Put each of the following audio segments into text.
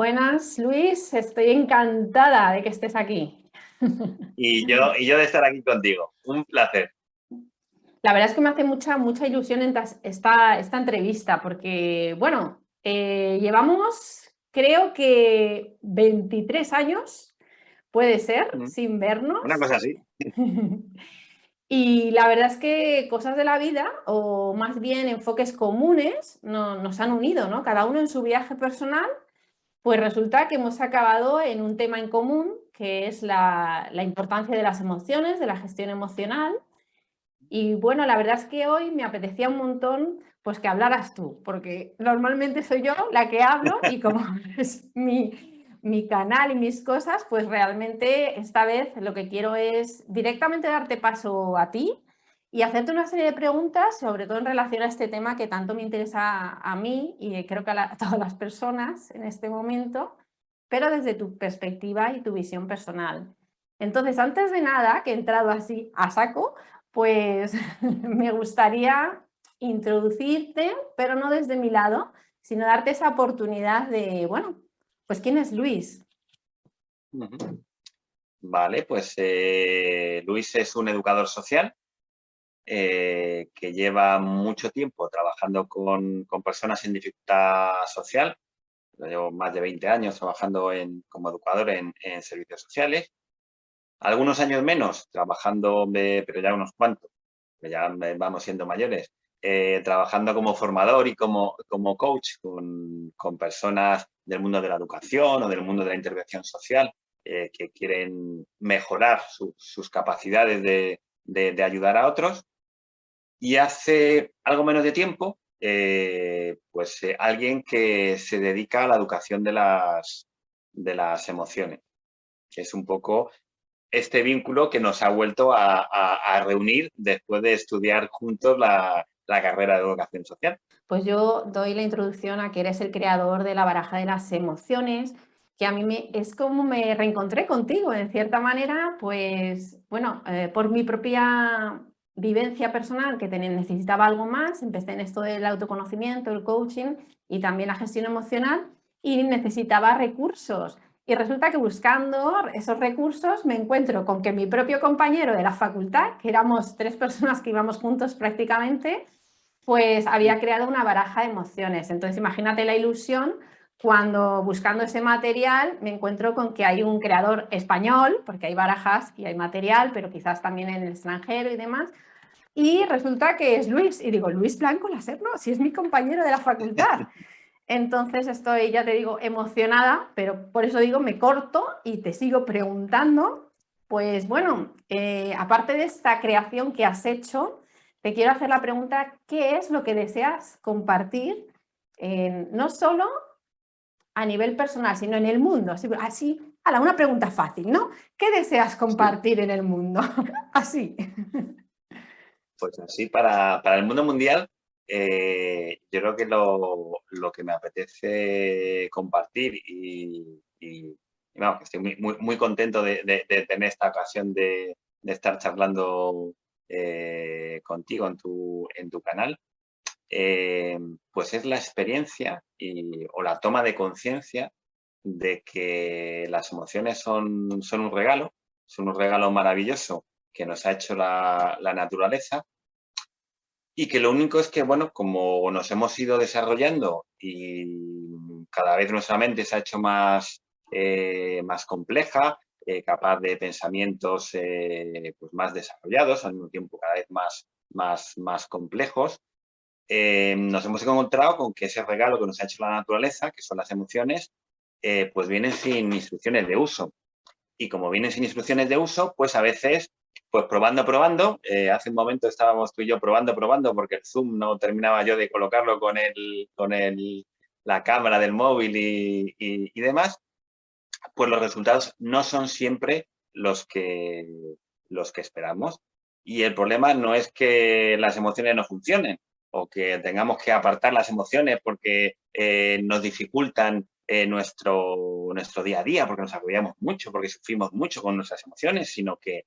Buenas, Luis. Estoy encantada de que estés aquí. Y yo de estar aquí contigo. Un placer. La verdad es que me hace mucha ilusión esta entrevista porque, bueno, llevamos, creo que 23 años, puede ser, sin Una vernos. cosa así. Y la verdad es que cosas de la vida, o más bien enfoques comunes, nos han unido, ¿no? Cada uno en su viaje personal. Pues resulta que hemos acabado en un tema en común, que es la importancia de las emociones, de la gestión emocional. Y bueno, la verdad es que hoy me apetecía un montón pues que hablaras tú, porque normalmente soy yo la que hablo y como es mi canal y mis cosas, pues realmente esta vez lo que quiero es directamente darte paso a ti y hacerte una serie de preguntas, sobre todo en relación a este tema que tanto me interesa a mí y creo que a todas las personas en este momento, pero desde tu perspectiva y tu visión personal. Entonces, antes de nada, que he entrado así a saco, pues me gustaría introducirte, pero no desde mi lado, sino darte esa oportunidad de, bueno, pues ¿quién es Luis? Vale, pues Luis es un educador social que lleva mucho tiempo trabajando con personas en dificultad social. Yo llevo más de 20 años trabajando como educador en servicios sociales. Algunos años menos trabajando, pero ya unos cuantos, que ya vamos siendo mayores, trabajando como formador y como coach con personas del mundo de la educación o del mundo de la intervención social que quieren mejorar sus capacidades de ayudar a otros. Y hace algo menos de tiempo, alguien que se dedica a la educación de las emociones, que es un poco este vínculo que nos ha vuelto a reunir después de estudiar juntos la carrera de educación social. Pues yo doy la introducción a que eres el creador de la baraja de las emociones, que a mí es como me reencontré contigo, en cierta manera, pues bueno, por mi propia vivencia personal, que necesitaba algo más, empecé en esto del autoconocimiento, el coaching y también la gestión emocional y necesitaba recursos. Y resulta que buscando esos recursos me encuentro con que mi propio compañero de la facultad, que éramos 3 personas que íbamos juntos prácticamente, pues había creado una baraja de emociones. Entonces imagínate la ilusión cuando buscando ese material me encuentro con que hay un creador español, porque hay barajas y hay material, pero quizás también en el extranjero y demás, y resulta que es Luis, y digo, Luis Blanco Laserno, si es mi compañero de la facultad. Entonces estoy, ya te digo, emocionada, pero por eso digo, me corto y te sigo preguntando, pues bueno, aparte de esta creación que has hecho, te quiero hacer la pregunta, ¿qué es lo que deseas compartir, no solo a nivel personal, sino en el mundo? Así, una pregunta fácil, ¿no? ¿Qué deseas Sí. compartir en el mundo? Así. Pues así, para el mundo mundial, yo creo que lo que me apetece compartir vamos, que estoy muy contento de tener esta ocasión de estar charlando contigo en tu canal, pues es la experiencia o la toma de conciencia de que las emociones son un regalo maravilloso que nos ha hecho la naturaleza, y que lo único es que, bueno, como nos hemos ido desarrollando y cada vez nuestra mente se ha hecho más compleja, capaz de pensamientos pues más desarrollados, al mismo tiempo cada vez más complejos, nos hemos encontrado con que ese regalo que nos ha hecho la naturaleza, que son las emociones, pues vienen sin instrucciones de uso. Y como vienen sin instrucciones de uso, pues a veces, pues probando. Hace un momento estábamos tú y yo probando, porque el Zoom no terminaba yo de colocarlo con la cámara del móvil y demás, pues los resultados no son siempre los que esperamos. Y el problema no es que las emociones no funcionen o que tengamos que apartar las emociones porque nos dificultan nuestro día a día, porque nos agobiamos mucho, porque sufrimos mucho con nuestras emociones, sino que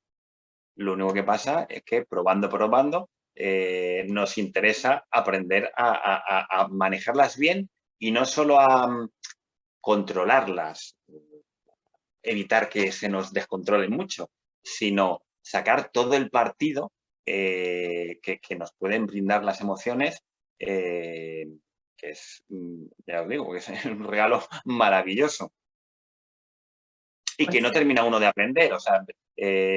lo único que pasa es que probando, nos interesa aprender a manejarlas bien, y no solo controlarlas, evitar que se nos descontrolen mucho, sino sacar todo el partido que nos pueden brindar las emociones, que es, ya os digo, que es un regalo maravilloso. Y que no termina uno de aprender, o sea,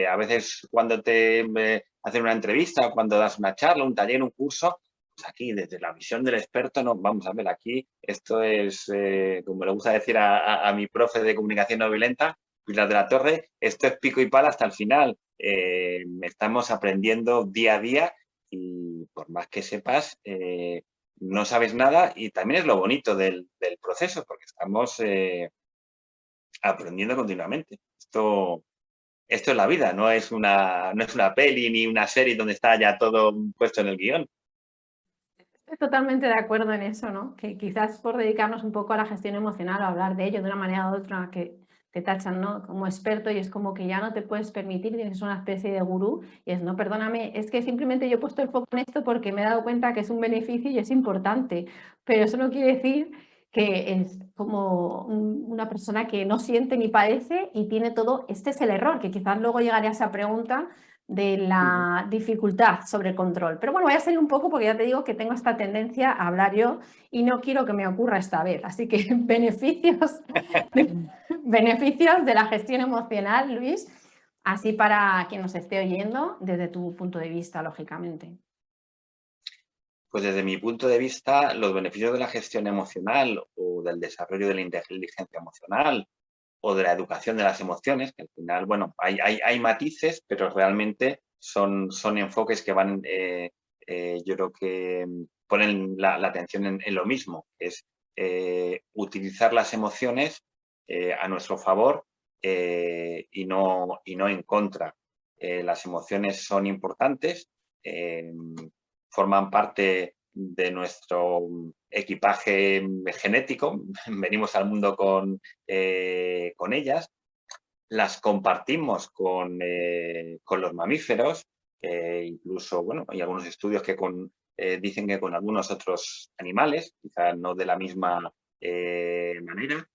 a veces cuando te hacen una entrevista, cuando das una charla, un taller, un curso, pues aquí desde la visión del experto, no, vamos a ver, aquí esto es, como le gusta decir a mi profe de comunicación no violenta, Pilar de la Torre, esto es pico y pala hasta el final. Estamos aprendiendo día a día y por más que sepas, no sabes nada y también es lo bonito del proceso, porque estamos aprendiendo continuamente. Esto es la vida, no es una peli ni una serie donde está ya todo puesto en el guión. Estoy totalmente de acuerdo en eso, ¿no? Que quizás por dedicarnos un poco a la gestión emocional o hablar de ello de una manera u otra que te tachan, ¿no? Como experto y es como que ya no te puedes permitir, tienes una especie de gurú y es, no, perdóname, es que simplemente yo he puesto el foco en esto porque me he dado cuenta que es un beneficio y es importante, pero eso no quiere decir que es como una persona que no siente ni padece y tiene todo, este es el error, que quizás luego llegaré a esa pregunta de la dificultad sobre el control. Pero bueno, voy a salir un poco porque ya te digo que tengo esta tendencia a hablar yo y no quiero que me ocurra esta vez. Así que beneficios de la gestión emocional, Luis, así para quien nos esté oyendo desde tu punto de vista, lógicamente. Pues desde mi punto de vista, los beneficios de la gestión emocional o del desarrollo de la inteligencia emocional o de la educación de las emociones, que al final, bueno, hay matices, pero realmente son enfoques que van, yo creo que ponen la atención en lo mismo, que es utilizar las emociones a nuestro favor y no en contra. Las emociones son importantes, forman parte de nuestro equipaje genético, venimos al mundo con ellas, las compartimos con los mamíferos, incluso, bueno, hay algunos estudios que dicen que con algunos otros animales, quizás no de la misma manera.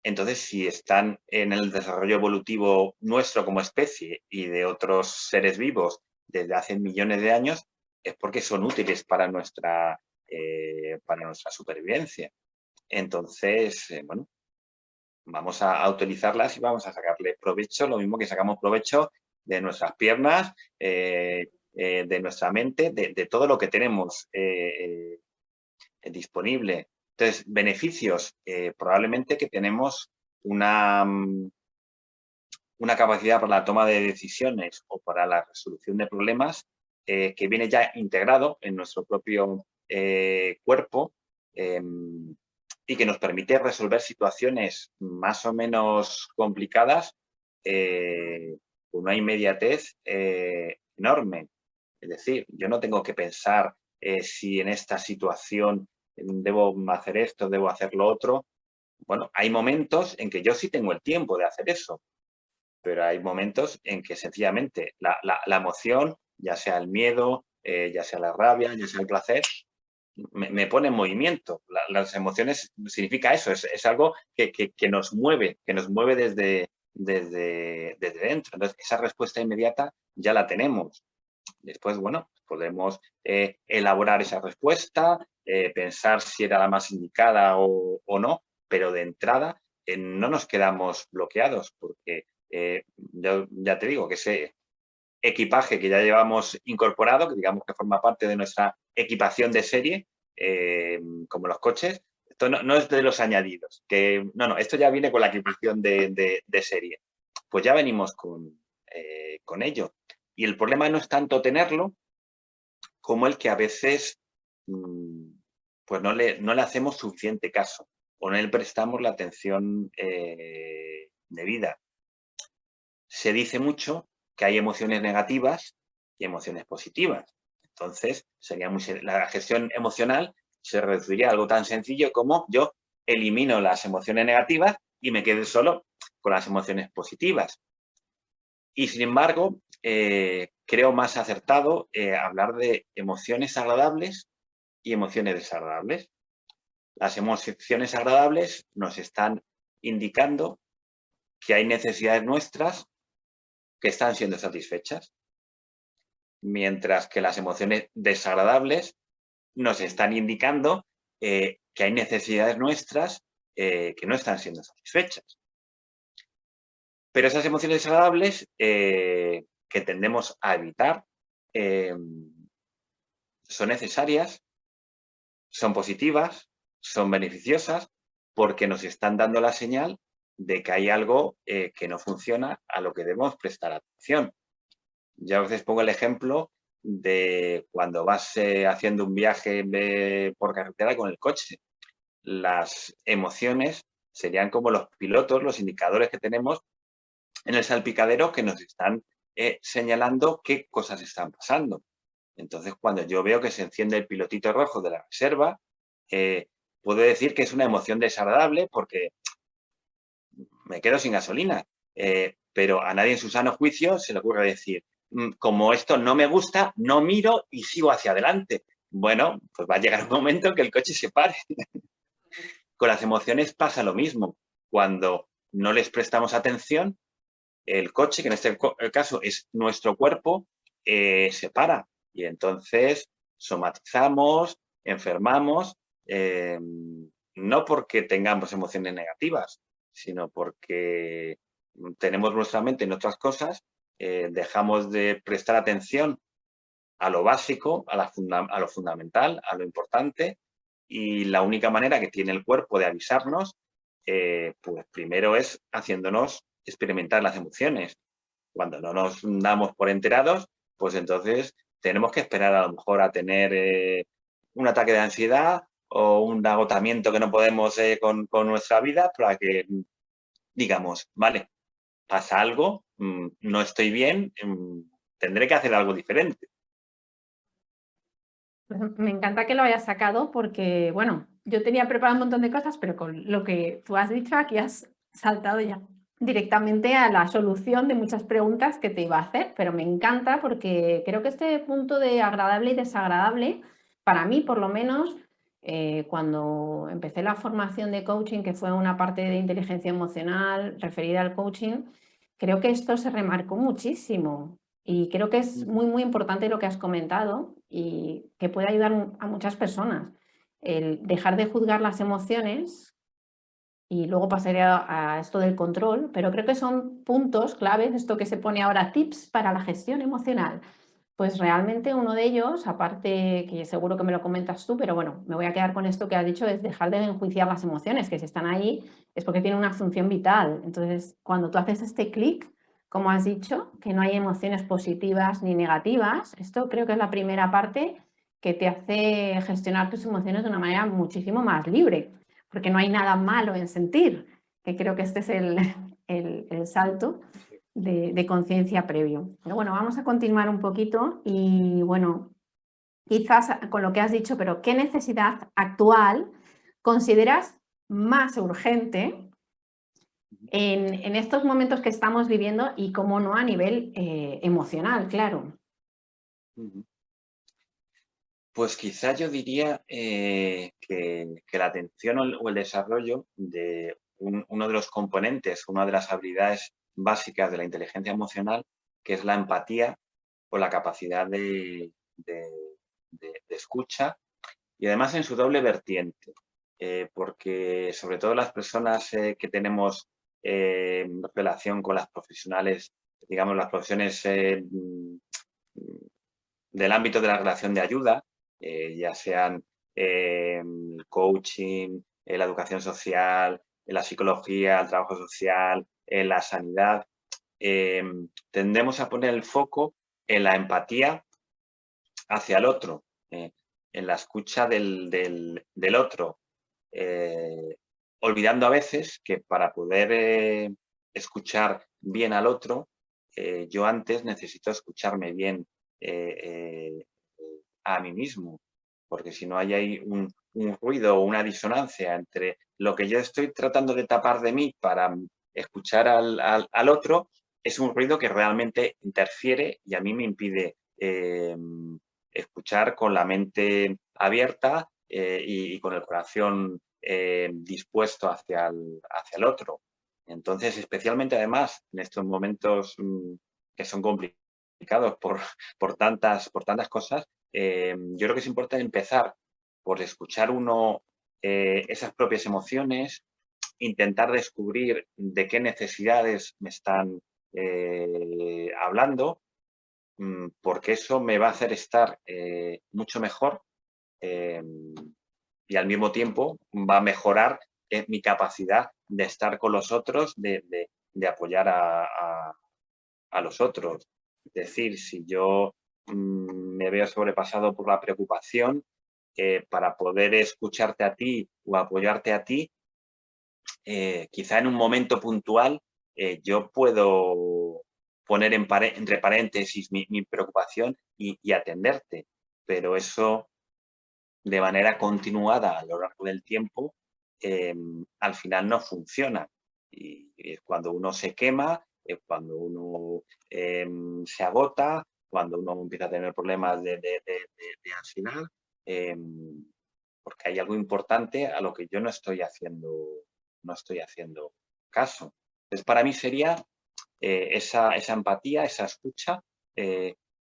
Entonces, si están en el desarrollo evolutivo nuestro como especie y de otros seres vivos desde hace millones de años, es porque son útiles para nuestra supervivencia. Entonces, bueno, vamos a utilizarlas y vamos a sacarle provecho, lo mismo que sacamos provecho de nuestras piernas, de nuestra mente, de todo lo que tenemos disponible. Entonces, beneficios, probablemente que tenemos una capacidad para la toma de decisiones o para la resolución de problemas que viene ya integrado en nuestro propio cuerpo y que nos permite resolver situaciones más o menos complicadas con una inmediatez enorme. Es decir, yo no tengo que pensar si en esta situación debo hacer esto, debo hacer lo otro. Bueno, hay momentos en que yo sí tengo el tiempo de hacer eso, pero hay momentos en que sencillamente la emoción, ya sea el miedo, ya sea la rabia, ya sea el placer, me pone en movimiento. Las emociones significa eso, es algo que nos mueve desde dentro. Entonces, esa respuesta inmediata ya la tenemos. Después, bueno, podemos elaborar esa respuesta, pensar si era la más indicada o no, pero de entrada no nos quedamos bloqueados porque yo ya te digo que ese equipaje que ya llevamos incorporado, que digamos que forma parte de nuestra equipación de serie, como los coches, esto no es de los añadidos, que no, esto ya viene con la equipación de serie. Pues ya venimos con ello. Y el problema no es tanto tenerlo como el que a veces pues no le hacemos suficiente caso o no le prestamos la atención debida. Se dice mucho que hay emociones negativas y emociones positivas. Entonces, la gestión emocional se reduciría a algo tan sencillo como yo elimino las emociones negativas y me quedo solo con las emociones positivas. Y sin embargo, creo más acertado hablar de emociones agradables y emociones desagradables. Las emociones agradables nos están indicando que hay necesidades nuestras que están siendo satisfechas, mientras que las emociones desagradables nos están indicando que hay necesidades nuestras que no están siendo satisfechas. Pero esas emociones desagradables que tendemos a evitar son necesarias, son positivas, son beneficiosas, porque nos están dando la señal de que hay algo que no funciona, a lo que debemos prestar atención. Yo a veces pongo el ejemplo de cuando vas haciendo un viaje por carretera con el coche. Las emociones serían como los pilotos, los indicadores que tenemos en el salpicadero que nos están señalando qué cosas están pasando. Entonces, cuando yo veo que se enciende el pilotito rojo de la reserva, puedo decir que es una emoción desagradable porque me quedo sin gasolina. Pero a nadie en su sano juicio se le ocurre decir, como esto no me gusta, no miro y sigo hacia adelante. Bueno, pues va a llegar un momento en que el coche se pare. Con las emociones pasa lo mismo. Cuando no les prestamos atención, el coche, que en este caso es nuestro cuerpo, se para. Y entonces somatizamos, enfermamos, no porque tengamos emociones negativas, sino porque tenemos nuestra mente en otras cosas, dejamos de prestar atención a lo básico, a lo fundamental, a lo importante, y la única manera que tiene el cuerpo de avisarnos, pues primero es haciéndonos experimentar las emociones. Cuando no nos damos por enterados, pues entonces tenemos que esperar a lo mejor a tener un ataque de ansiedad o un agotamiento que no podemos con nuestra vida para que digamos, vale, pasa algo, no estoy bien, tendré que hacer algo diferente. Pues me encanta que lo hayas sacado porque, bueno, yo tenía preparado un montón de cosas, pero con lo que tú has dicho aquí has saltado ya directamente a la solución de muchas preguntas que te iba a hacer, pero me encanta porque creo que este punto de agradable y desagradable, para mí por lo menos, cuando empecé la formación de coaching, que fue una parte de inteligencia emocional referida al coaching, creo que esto se remarcó muchísimo. Y creo que es muy, muy importante lo que has comentado y que puede ayudar a muchas personas. El dejar de juzgar las emociones y luego pasaré a esto del control, pero creo que son puntos claves, esto que se pone ahora tips para la gestión emocional. Pues realmente uno de ellos, aparte que seguro que me lo comentas tú, pero bueno, me voy a quedar con esto que has dicho, es dejar de enjuiciar las emociones, que si están ahí es porque tienen una función vital. Entonces, cuando tú haces este clic, como has dicho, que no hay emociones positivas ni negativas, esto creo que es la primera parte que te hace gestionar tus emociones de una manera muchísimo más libre, porque no hay nada malo en sentir, que creo que este es el salto de conciencia previo. Pero bueno, vamos a continuar un poquito y bueno, quizás con lo que has dicho, pero ¿qué necesidad actual consideras más urgente en estos momentos que estamos viviendo y cómo no a nivel emocional, claro? Pues quizá yo diría que la atención o el desarrollo de uno de los componentes, una de las habilidades básicas de la inteligencia emocional, que es la empatía o la capacidad de escucha, y además en su doble vertiente, porque sobre todo las personas que tenemos relación con las profesionales, digamos, las profesiones del ámbito de la relación de ayuda, ya sean el coaching, la educación social, la psicología, el trabajo social, la sanidad, tendemos a poner el foco en la empatía hacia el otro, en la escucha del otro, olvidando a veces que para poder escuchar bien al otro, yo antes necesito escucharme bien a mí mismo, porque si no hay ahí un ruido o una disonancia entre lo que yo estoy tratando de tapar de mí para escuchar al otro, es un ruido que realmente interfiere y a mí me impide escuchar con la mente abierta y con el corazón dispuesto hacia el otro. Entonces, especialmente además en estos momentos que son complicados por tantas cosas, yo creo que es importante empezar por escuchar uno esas propias emociones, intentar descubrir de qué necesidades me están hablando, porque eso me va a hacer estar mucho mejor y al mismo tiempo va a mejorar mi capacidad de estar con los otros, de apoyar a los otros. Es decir, si yo me veo sobrepasado por la preocupación, para poder escucharte a ti o apoyarte a ti, quizá en un momento puntual yo puedo poner entre paréntesis mi preocupación y atenderte, pero eso de manera continuada a lo largo del tiempo, al final no funciona. Y es cuando uno se quema, es cuando uno se agota, cuando uno empieza a tener problemas de ansiedad, porque hay algo importante a lo que yo no estoy haciendo caso. Entonces, para mí sería esa empatía, esa escucha,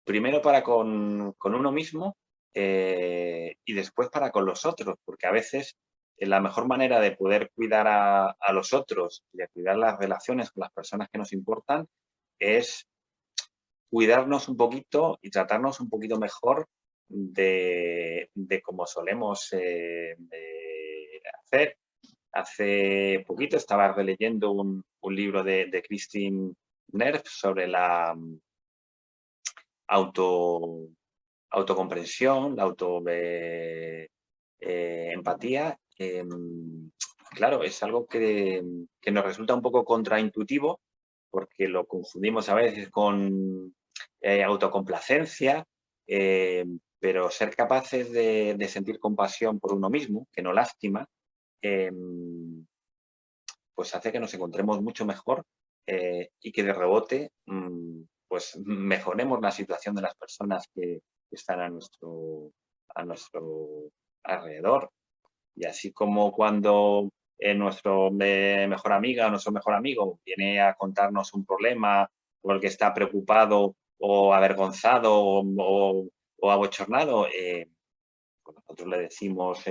primero para con uno mismo y después para con los otros, porque a veces la mejor manera de poder cuidar a los otros y de cuidar las relaciones con las personas que nos importan es cuidarnos un poquito y tratarnos un poquito mejor de como solemos hacer. Hace poquito estaba releyendo un libro de Christine Neff sobre la autocomprensión, la empatía. Claro, es algo que nos resulta un poco contraintuitivo porque lo confundimos a veces con autocomplacencia, pero ser capaces de sentir compasión por uno mismo, que no lástima, pues hace que nos encontremos mucho mejor y que de rebote pues mejoremos la situación de las personas que están a nuestro alrededor. Y así como cuando nuestro mejor amiga o nuestro mejor amigo viene a contarnos un problema por el que está preocupado o avergonzado o abochornado, pues nosotros le decimos,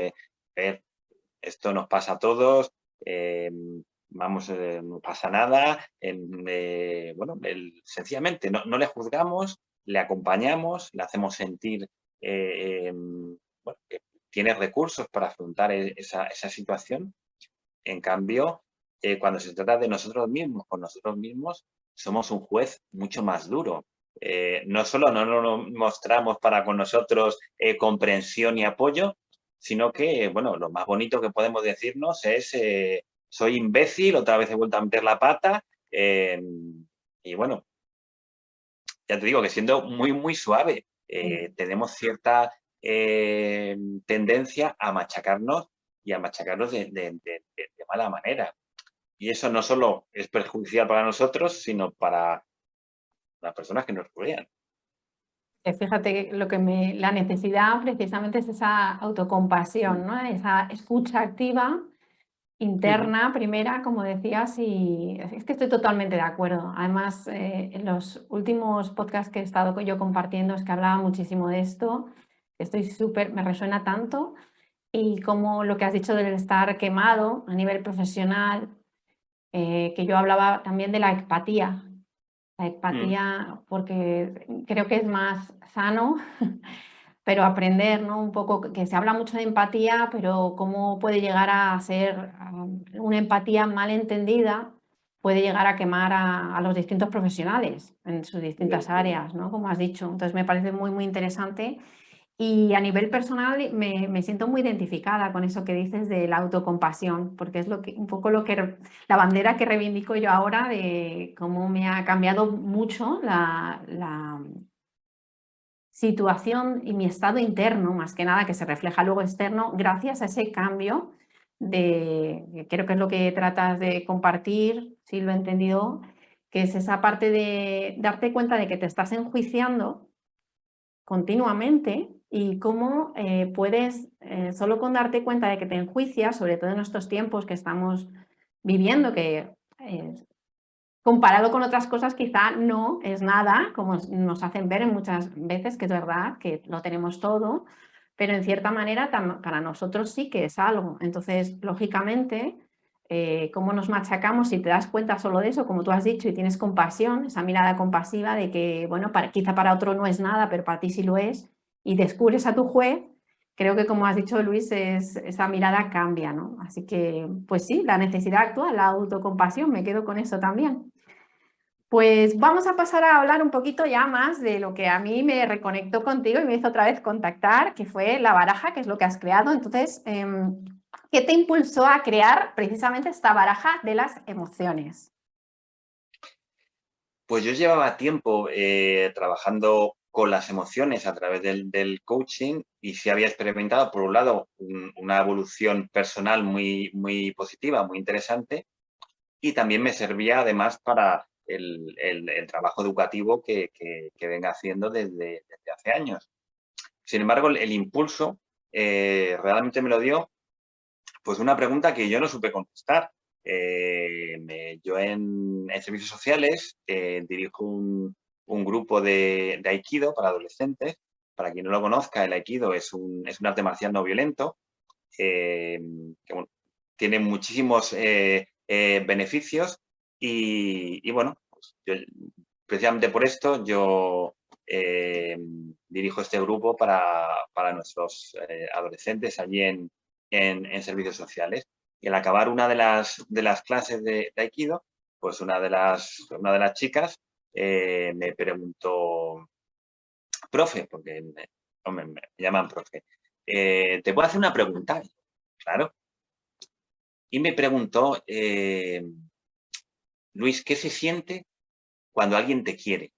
esto nos pasa a todos, vamos, no pasa nada, bueno, sencillamente no le juzgamos, le acompañamos, le hacemos sentir bueno, que tiene recursos para afrontar esa situación. En cambio, cuando se trata de nosotros mismos, con nosotros mismos, somos un juez mucho más duro. No solo no nos mostramos para con nosotros comprensión y apoyo, sino que, bueno, lo más bonito que podemos decirnos es soy imbécil, otra vez he vuelto a meter la pata y bueno, ya te digo que siendo muy, muy suave, tenemos cierta tendencia a machacarnos y a machacarnos de mala manera. Y eso no solo es perjudicial para nosotros, sino para las personas que nos rodean. Fíjate que la necesidad precisamente es esa autocompasión, ¿no? Esa escucha activa, interna, primera, como decías, y es que estoy totalmente de acuerdo. Además, en los últimos podcasts que he estado yo compartiendo es que hablaba muchísimo de esto, me resuena tanto, y como lo que has dicho del estar quemado a nivel profesional, que yo hablaba también de la empatía. La empatía, porque creo que es más sano, pero aprender, ¿no? Un poco, que se habla mucho de empatía, pero cómo puede llegar a ser una empatía mal entendida, puede llegar a quemar a los distintos profesionales en sus distintas áreas, ¿no? Como has dicho. Entonces me parece muy, muy interesante. Y a nivel personal me siento muy identificada con eso que dices de la autocompasión, porque es un poco la bandera que reivindico yo ahora de cómo me ha cambiado mucho la situación y mi estado interno, más que nada, que se refleja luego externo, gracias a ese cambio que creo que es lo que tratas de compartir, si lo he entendido, que es esa parte de darte cuenta de que te estás enjuiciando continuamente y cómo puedes, solo con darte cuenta de que te enjuicias, sobre todo en estos tiempos que estamos viviendo, que comparado con otras cosas quizá no es nada, como nos hacen ver en muchas veces, que es verdad que lo tenemos todo, pero en cierta manera para nosotros sí que es algo. Entonces, lógicamente, cómo nos machacamos, si te das cuenta solo de eso, como tú has dicho, y tienes compasión, esa mirada compasiva de que, bueno, quizá para otro no es nada, pero para ti sí lo es, y descubres a tu juez, creo que como has dicho, Luis, esa mirada cambia, ¿no? Así que, pues sí, la necesidad actual, la autocompasión, me quedo con eso también. Pues vamos a pasar a hablar un poquito ya más de lo que a mí me reconectó contigo y me hizo otra vez contactar, que fue la baraja, que es lo que has creado. Entonces, ¿qué te impulsó a crear precisamente esta baraja de las emociones? Pues yo llevaba tiempo trabajando con las emociones a través del coaching y sí había experimentado, por un lado, una evolución personal muy, muy positiva, muy interesante, y también me servía además para el trabajo educativo que venga haciendo desde hace años. Sin embargo, el impulso realmente me lo dio pues una pregunta que yo no supe contestar. Yo en servicios sociales dirijo un grupo de Aikido para adolescentes. Para quien no lo conozca, el Aikido es un arte marcial no violento que bueno, tiene muchísimos beneficios y bueno, pues precisamente por esto yo dirijo este grupo para nuestros adolescentes allí en servicios sociales. Y al acabar una de las clases de Aikido, pues una de las chicas me preguntó, profe, porque me llaman profe, ¿te puedo hacer una pregunta? Claro. Y me preguntó, Luis, ¿qué se siente cuando alguien te quiere?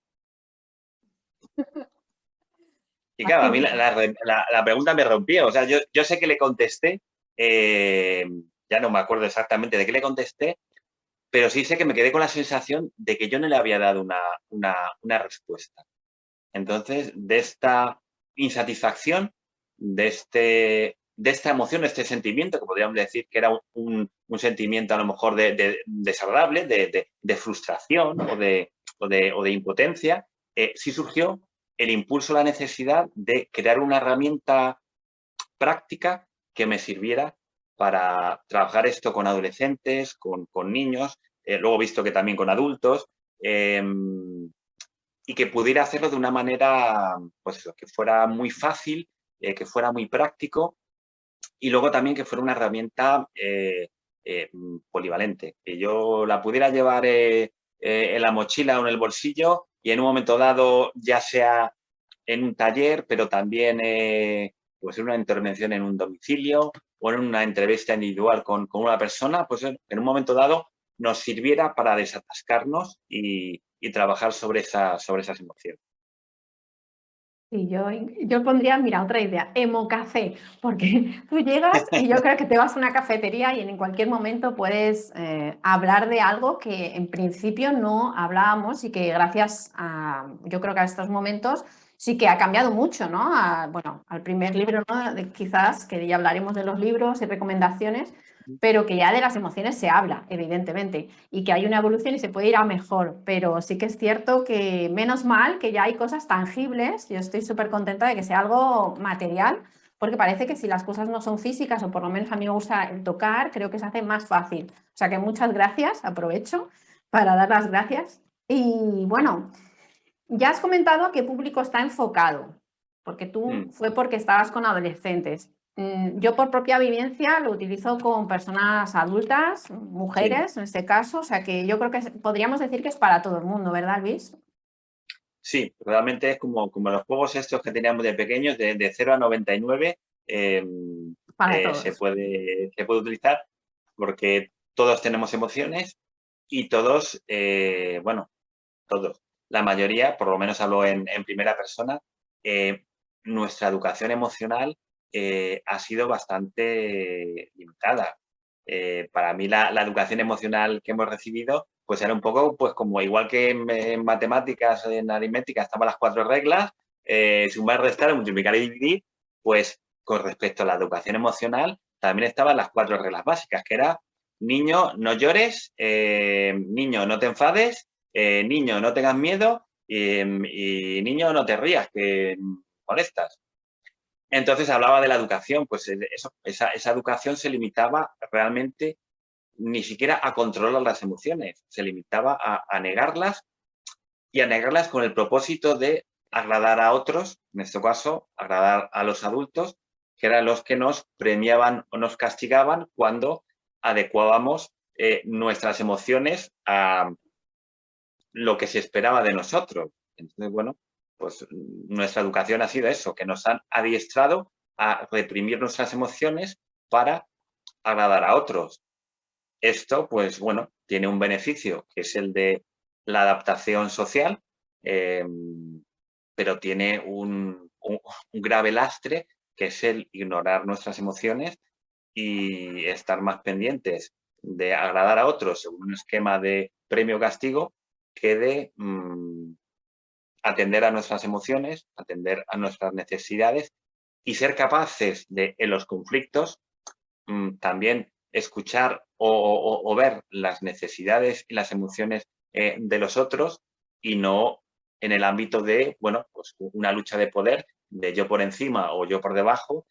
Y claro, a mí la pregunta me rompió. O sea, yo sé que le contesté, ya no me acuerdo exactamente de qué le contesté, pero sí sé que me quedé con la sensación de que yo no le había dado una respuesta. Entonces, de esta insatisfacción, de esta emoción, de este sentimiento, que podríamos decir que era un sentimiento a lo mejor de desagradable, de frustración o de impotencia, sí surgió el impulso, la necesidad de crear una herramienta práctica que me sirviera para trabajar esto con adolescentes, con niños, luego visto que también con adultos, y que pudiera hacerlo de una manera, pues eso, que fuera muy fácil, que fuera muy práctico y luego también que fuera una herramienta polivalente, que yo la pudiera llevar en la mochila o en el bolsillo y en un momento dado, ya sea en un taller, pero también pues en una intervención en un domicilio o en una entrevista individual con una persona, pues en un momento dado nos sirviera para desatascarnos y trabajar sobre esas emociones. Y yo pondría, mira, otra idea, emocafé, porque tú llegas y yo creo que te vas a una cafetería y en cualquier momento puedes hablar de algo que en principio no hablábamos y que gracias a, yo creo que a estos momentos sí que ha cambiado mucho, ¿no? Bueno, al primer libro, ¿no? Quizás, que ya hablaremos de los libros y recomendaciones, pero que ya de las emociones se habla, evidentemente, y que hay una evolución y se puede ir a mejor, pero sí que es cierto que menos mal que ya hay cosas tangibles, yo estoy súper contenta de que sea algo material, porque parece que si las cosas no son físicas, o por lo menos a mí me gusta el tocar, creo que se hace más fácil. O sea que muchas gracias, aprovecho para dar las gracias. Y bueno, ya has comentado a qué público está enfocado, porque tú fue porque estabas con adolescentes. Yo por propia vivencia lo utilizo con personas adultas, Sí, mujeres en este caso, o sea que yo creo que podríamos decir que es para todo el mundo, ¿verdad, Luis? sí, realmente es como los juegos estos que teníamos de pequeños, de 0 a 99, Para todos. se puede utilizar porque todos tenemos emociones y todos, bueno, todos, la mayoría, por lo menos hablo en primera persona, nuestra educación emocional ha sido bastante limitada. Para mí la educación emocional que hemos recibido pues era un poco pues como igual que en matemáticas, en aritmética estaban las 4 reglas, sumar, restar, multiplicar y dividir, pues con respecto a la educación emocional también estaban las 4 reglas básicas, que era niño, no llores, niño, no te enfades, niño, no tengas miedo y niño, no te rías, que molestas. Entonces hablaba de la educación, pues esa educación se limitaba realmente ni siquiera a controlar las emociones, se limitaba a negarlas y a negarlas con el propósito de agradar a otros, en este caso, agradar a los adultos, que eran los que nos premiaban o nos castigaban cuando adecuábamos nuestras emociones a lo que se esperaba de nosotros. Entonces, bueno, pues nuestra educación ha sido eso, que nos han adiestrado a reprimir nuestras emociones para agradar a otros. Esto, pues bueno, tiene un beneficio, que es el de la adaptación social, pero tiene un grave lastre, que es el ignorar nuestras emociones y estar más pendientes de agradar a otros según un esquema de premio-castigo que de atender a nuestras emociones, atender a nuestras necesidades y ser capaces de, en los conflictos, también escuchar o ver las necesidades y las emociones de los otros y no en el ámbito de, bueno, pues una lucha de poder, de yo por encima o yo por debajo,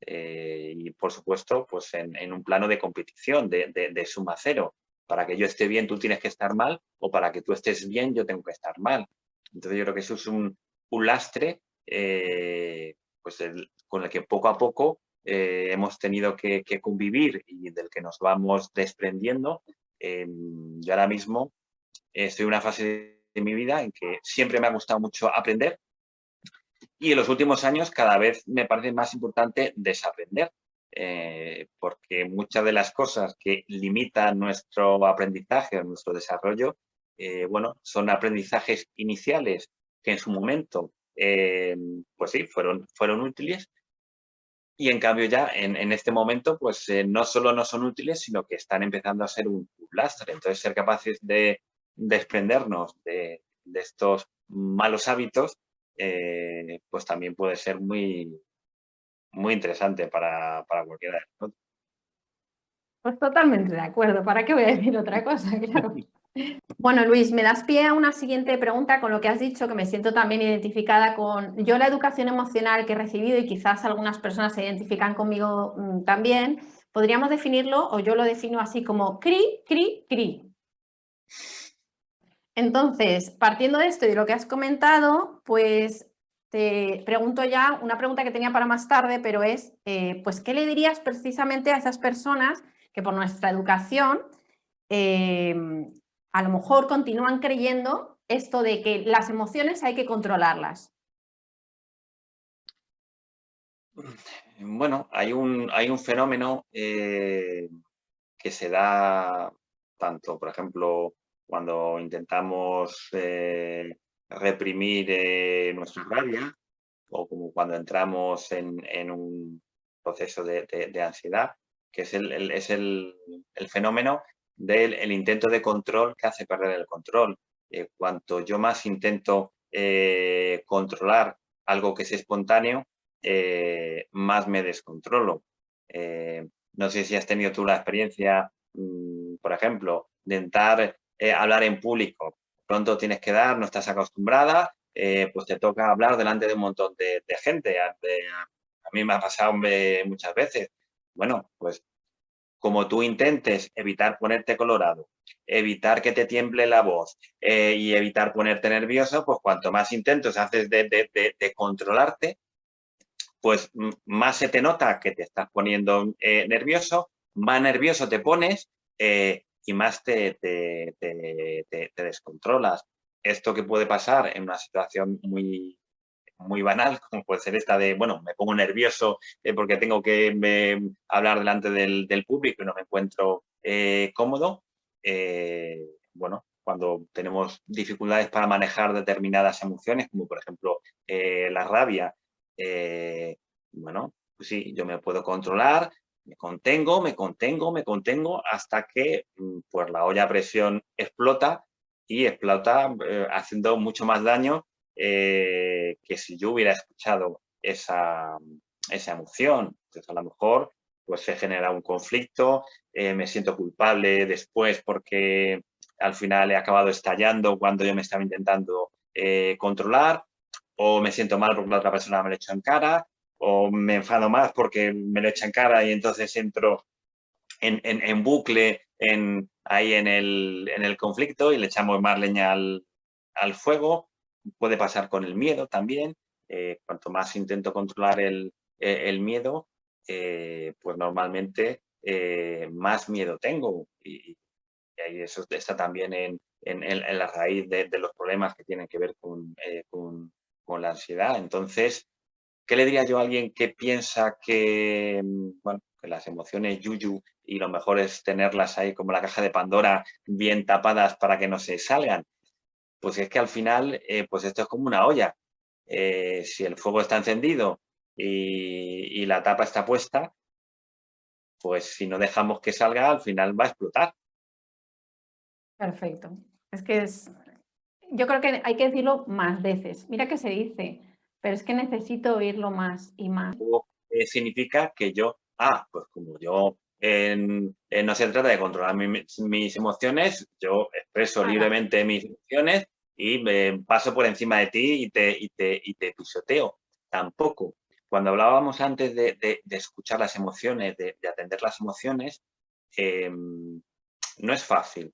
y por supuesto, pues en un plano de competición, de suma cero. Para que yo esté bien, tú tienes que estar mal, o para que tú estés bien, yo tengo que estar mal. Entonces yo creo que eso es un lastre pues con el que poco a poco hemos tenido que convivir y del que nos vamos desprendiendo. Yo ahora mismo estoy en una fase de mi vida en que siempre me ha gustado mucho aprender y en los últimos años cada vez me parece más importante desaprender, porque muchas de las cosas que limitan nuestro aprendizaje, nuestro desarrollo, bueno, son aprendizajes iniciales que en su momento, pues sí, fueron útiles. Y en cambio ya en este momento, pues no solo no son útiles, sino que están empezando a ser un lastre. Entonces, ser capaces de desprendernos de estos malos hábitos, pues también puede ser muy, muy interesante para cualquiera de nosotros. Pues totalmente de acuerdo. ¿Para qué voy a decir otra cosa? Claro. Bueno, Luis, me das pie a una siguiente pregunta con lo que has dicho, que me siento también identificada con yo la educación emocional que he recibido y quizás algunas personas se identifican conmigo también. Podríamos definirlo, o yo lo defino así como cri, cri, cri. Entonces, partiendo de esto y de lo que has comentado, pues te pregunto ya una pregunta que tenía para más tarde, pero es, pues, ¿qué le dirías precisamente a esas personas que por nuestra educación a lo mejor continúan creyendo esto de que las emociones hay que controlarlas? Bueno, hay un fenómeno que se da tanto, por ejemplo, cuando intentamos reprimir nuestra rabia, o como cuando entramos en un proceso de ansiedad, que es el fenómeno del intento de control que hace perder el control. Cuanto yo más intento controlar algo que es espontáneo, más me descontrolo. No sé si has tenido tú la experiencia, por ejemplo, de intentar hablar en público. Pronto tienes que dar, no estás acostumbrada, pues te toca hablar delante de un montón de gente. A mí me ha pasado muchas veces. Bueno, pues como tú intentes evitar ponerte colorado, evitar que te tiemble la voz y evitar ponerte nervioso, pues cuanto más intentos haces de controlarte, pues más se te nota que te estás poniendo nervioso, más nervioso te pones y más te descontrolas. Esto que puede pasar en una situación muy, muy banal, como puede ser esta de, bueno, me pongo nervioso porque tengo que hablar delante del público y no me encuentro cómodo. Bueno, cuando tenemos dificultades para manejar determinadas emociones, como por ejemplo la rabia, bueno, pues sí, yo me puedo controlar, me contengo, me contengo, me contengo hasta que pues la olla a presión explota y explota haciendo mucho más daño que si yo hubiera escuchado esa emoción, entonces a lo mejor pues se genera un conflicto, me siento culpable después porque al final he acabado estallando cuando yo me estaba intentando controlar, o me siento mal porque la otra persona me lo echa en cara, o me enfado más porque me lo echa en cara y entonces entro en bucle ahí en el conflicto y le echamos más leña al fuego. Puede pasar con el miedo también. Cuanto más intento controlar el miedo, pues normalmente más miedo tengo. Y ahí eso está también en la raíz de los problemas que tienen que ver con la ansiedad. Entonces, ¿qué le diría yo a alguien que piensa que, bueno, que las emociones yuyu y lo mejor es tenerlas ahí como la caja de Pandora bien tapadas para que no se salgan? Pues es que al final, pues esto es como una olla. Si el fuego está encendido y la tapa está puesta, pues si no dejamos que salga, al final va a explotar. Perfecto. Es que yo creo que hay que decirlo más veces. Mira que se dice, pero es que necesito oírlo más y más. Significa que yo, pues como yo no se trata de controlar mis emociones, yo expreso Ala, libremente mis emociones y me paso por encima de ti y te pisoteo. Tampoco. Cuando hablábamos antes de escuchar las emociones, de atender las emociones, no es fácil.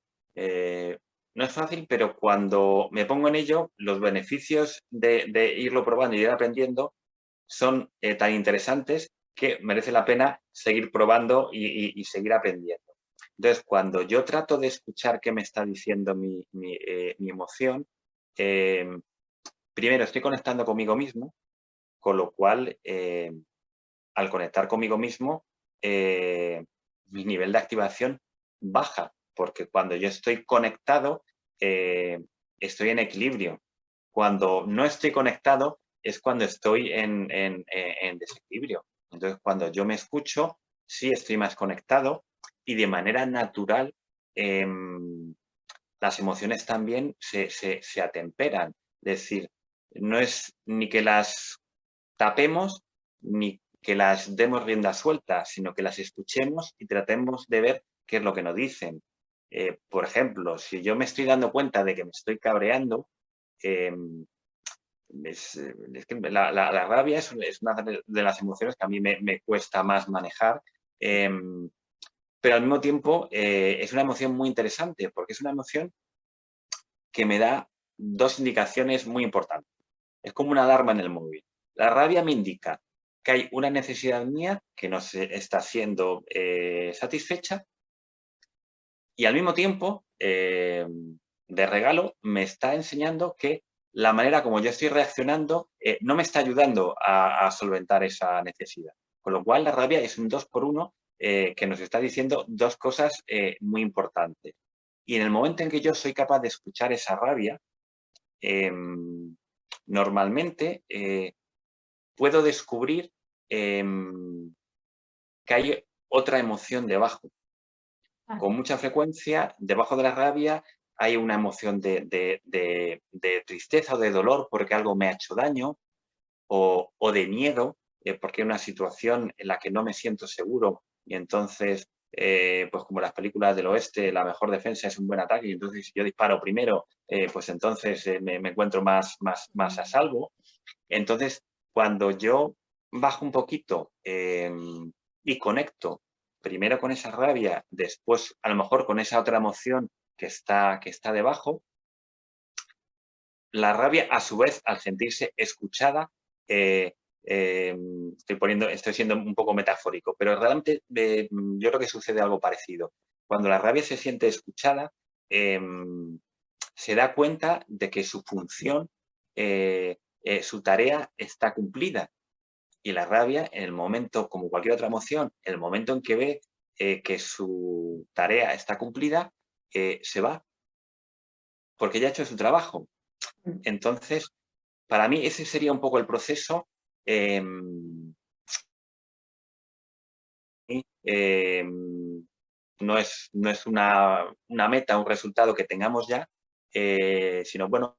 No es fácil, pero cuando me pongo en ello, los beneficios de irlo probando y ir aprendiendo son tan interesantes que merece la pena seguir probando y seguir aprendiendo. Entonces, cuando yo trato de escuchar qué me está diciendo mi emoción, primero estoy conectando conmigo mismo, con lo cual, al conectar conmigo mismo, mi nivel de activación baja, porque cuando yo estoy conectado, estoy en equilibrio. Cuando no estoy conectado es cuando estoy en desequilibrio. Entonces, cuando yo me escucho, sí estoy más conectado y de manera natural las emociones también se atemperan. Es decir, no es ni que las tapemos ni que las demos rienda suelta, sino que las escuchemos y tratemos de ver qué es lo que nos dicen. Por ejemplo, si yo me estoy dando cuenta de que me estoy cabreando, eh, es que la rabia es una de las emociones que a mí me cuesta más manejar, pero al mismo tiempo es una emoción muy interesante porque es una emoción que me da dos indicaciones muy importantes. Es como una alarma en el móvil. La rabia me indica que hay una necesidad mía que no se está siendo satisfecha y al mismo tiempo, de regalo, me está enseñando que la manera como yo estoy reaccionando no me está ayudando a solventar esa necesidad. Con lo cual, la rabia es un 2 por 1 que nos está diciendo dos cosas muy importantes. Y en el momento en que yo soy capaz de escuchar esa rabia, normalmente puedo descubrir que hay otra emoción debajo. Con mucha frecuencia, debajo de la rabia hay una emoción de tristeza o de dolor porque algo me ha hecho daño, o de miedo porque hay una situación en la que no me siento seguro y entonces, pues como las películas del oeste, la mejor defensa es un buen ataque y entonces si yo disparo primero, pues entonces me encuentro más a salvo. Entonces, cuando yo bajo un poquito y conecto primero con esa rabia, después a lo mejor con esa otra emoción que está debajo, la rabia a su vez al sentirse escuchada, estoy siendo un poco metafórico, pero realmente yo creo que sucede algo parecido. Cuando la rabia se siente escuchada, se da cuenta de que su función, su tarea está cumplida. Y la rabia, en el momento, como cualquier otra emoción, en el momento en que ve que su tarea está cumplida, se va, porque ya ha hecho su trabajo. Entonces, para mí ese sería un poco el proceso. Eh, eh, no es una meta, un resultado que tengamos ya, sino, bueno,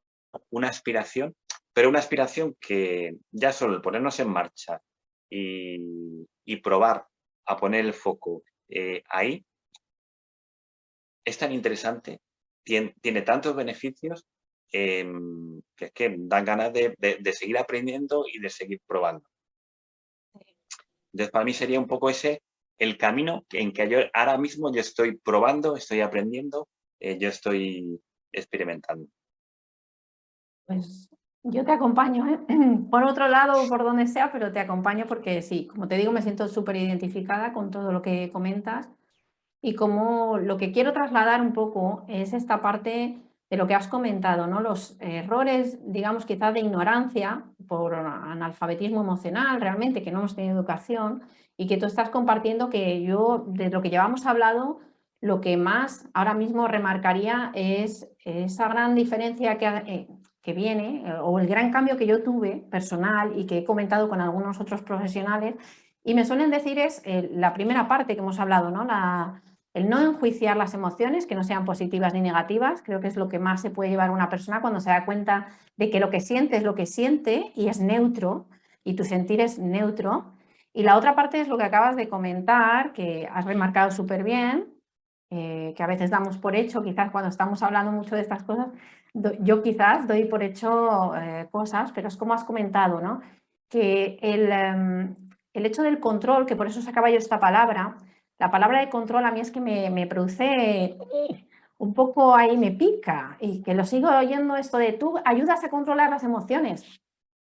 una aspiración pero una aspiración que ya solo el ponernos en marcha y probar a poner el foco ahí es tan interesante, tiene tantos beneficios que es que dan ganas de seguir aprendiendo y de seguir probando. Entonces, para mí sería un poco ese el camino en que yo ahora mismo yo estoy probando, estoy aprendiendo, yo estoy experimentando. Pues yo te acompaño, ¿eh? Por otro lado o por donde sea, pero te acompaño porque sí, como te digo, me siento súper identificada con todo lo que comentas y como lo que quiero trasladar un poco es esta parte de lo que has comentado, ¿no? Los errores, digamos, quizás de ignorancia por analfabetismo emocional, realmente, que no hemos tenido educación y que tú estás compartiendo que yo, de lo que llevamos hablado, lo que más ahora mismo remarcaría es esa gran diferencia que viene o el gran cambio que yo tuve personal y que he comentado con algunos otros profesionales y me suelen decir es la primera parte que hemos hablado, ¿no? El no enjuiciar las emociones, que no sean positivas ni negativas, creo que es lo que más se puede llevar una persona cuando se da cuenta de que lo que siente es lo que siente y es neutro, y tu sentir es neutro. Y la otra parte es lo que acabas de comentar, que has remarcado súper bien, que a veces damos por hecho, quizás cuando estamos hablando mucho de estas cosas, yo quizás doy por hecho cosas, pero es como has comentado, ¿no? Que el hecho del control, que por eso sacaba yo esta palabra, la palabra de control a mí es que me produce un poco ahí, me pica, y que lo sigo oyendo esto de tú ayudas a controlar las emociones.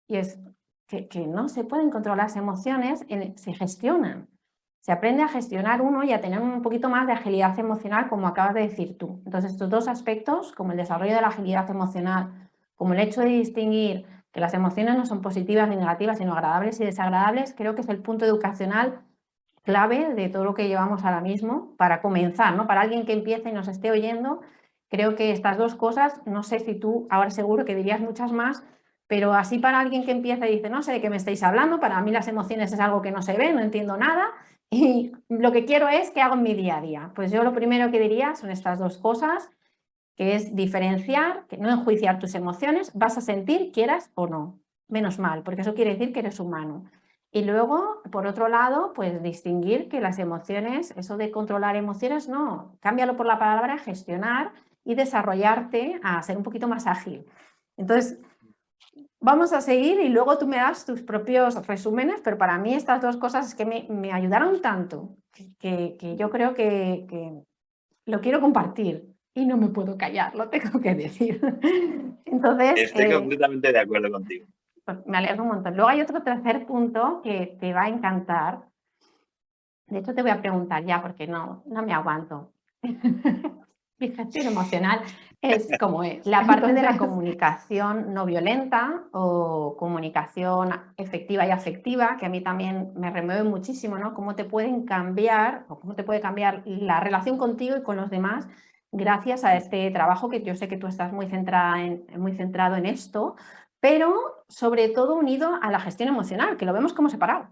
Y es que no se pueden controlar las emociones, se gestionan. Se aprende a gestionar uno y a tener un poquito más de agilidad emocional, como acabas de decir tú. Entonces, estos dos aspectos, como el desarrollo de la agilidad emocional, como el hecho de distinguir que las emociones no son positivas ni negativas, sino agradables y desagradables, creo que es el punto educacional clave de todo lo que llevamos ahora mismo para comenzar, ¿no? Para alguien que empiece y nos esté oyendo, creo que estas dos cosas, no sé si tú ahora seguro que dirías muchas más, pero así para alguien que empieza y dice, no sé de qué me estáis hablando, para mí las emociones es algo que no se ve, no entiendo nada y lo que quiero es que hago en mi día a día. Pues yo lo primero que diría son estas dos cosas, que es diferenciar, que no enjuiciar tus emociones, vas a sentir, quieras o no, menos mal, porque eso quiere decir que eres humano. Y luego, por otro lado, pues distinguir que las emociones, eso de controlar emociones, no, cámbialo por la palabra gestionar y desarrollarte a ser un poquito más ágil. Entonces, vamos a seguir y luego tú me das tus propios resúmenes, pero para mí estas dos cosas es que me ayudaron tanto que yo creo que lo quiero compartir y no me puedo callar, lo tengo que decir. Entonces, Estoy completamente de acuerdo contigo. pues me alegro un montón. Luego hay otro tercer punto que te va a encantar. De hecho, te voy a preguntar ya porque no me aguanto. Mi gestión emocional es como es. La parte de la comunicación no violenta o comunicación efectiva y afectiva, que a mí también me remueve muchísimo, ¿no? Cómo te pueden cambiar o cómo te puede cambiar la relación contigo y con los demás gracias a este trabajo que yo sé que tú estás muy centrado en esto, pero sobre todo unido a la gestión emocional, que lo vemos como separado,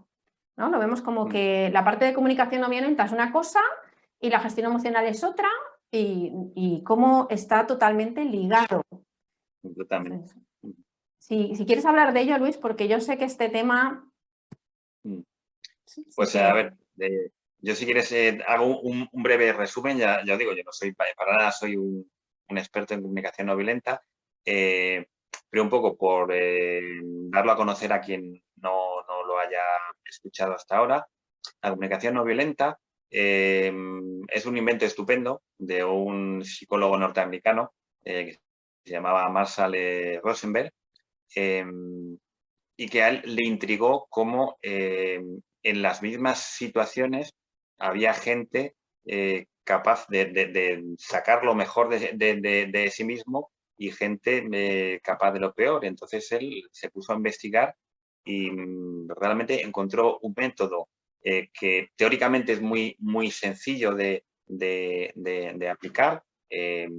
¿no? Lo vemos como que la parte de comunicación no violenta es una cosa y la gestión emocional es otra y cómo está totalmente ligado. Completamente. Entonces, si quieres hablar de ello, Luis, porque yo sé que este tema... Pues a ver, yo si quieres hago un breve resumen, ya digo, yo no soy para nada, soy un experto en comunicación no violenta, pero un poco por darlo a conocer a quien no lo haya escuchado hasta ahora. La comunicación no violenta es un invento estupendo de un psicólogo norteamericano que se llamaba Marshall Rosenberg, y que a él le intrigó cómo en las mismas situaciones había gente capaz de sacar lo mejor de sí mismo y gente capaz de lo peor. Entonces él se puso a investigar y realmente encontró un método que teóricamente es muy sencillo de aplicar,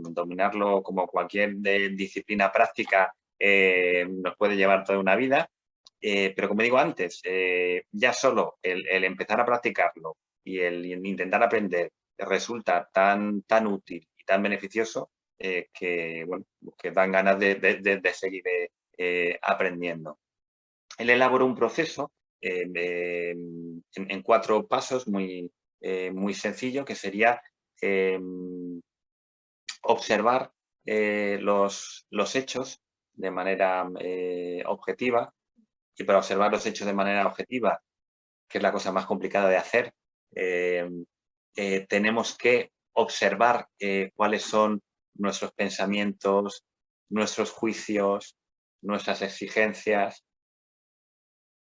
dominarlo como cualquier disciplina práctica nos puede llevar toda una vida. Pero como digo antes, ya solo el empezar a practicarlo y el intentar aprender resulta tan útil y tan beneficioso que, bueno, que dan ganas de seguir aprendiendo. Él elaboró un proceso en 4 pasos muy sencillo, que sería observar los hechos de manera objetiva, y para observar los hechos de manera objetiva, que es la cosa más complicada de hacer, tenemos que observar cuáles son nuestros pensamientos, nuestros juicios, nuestras exigencias.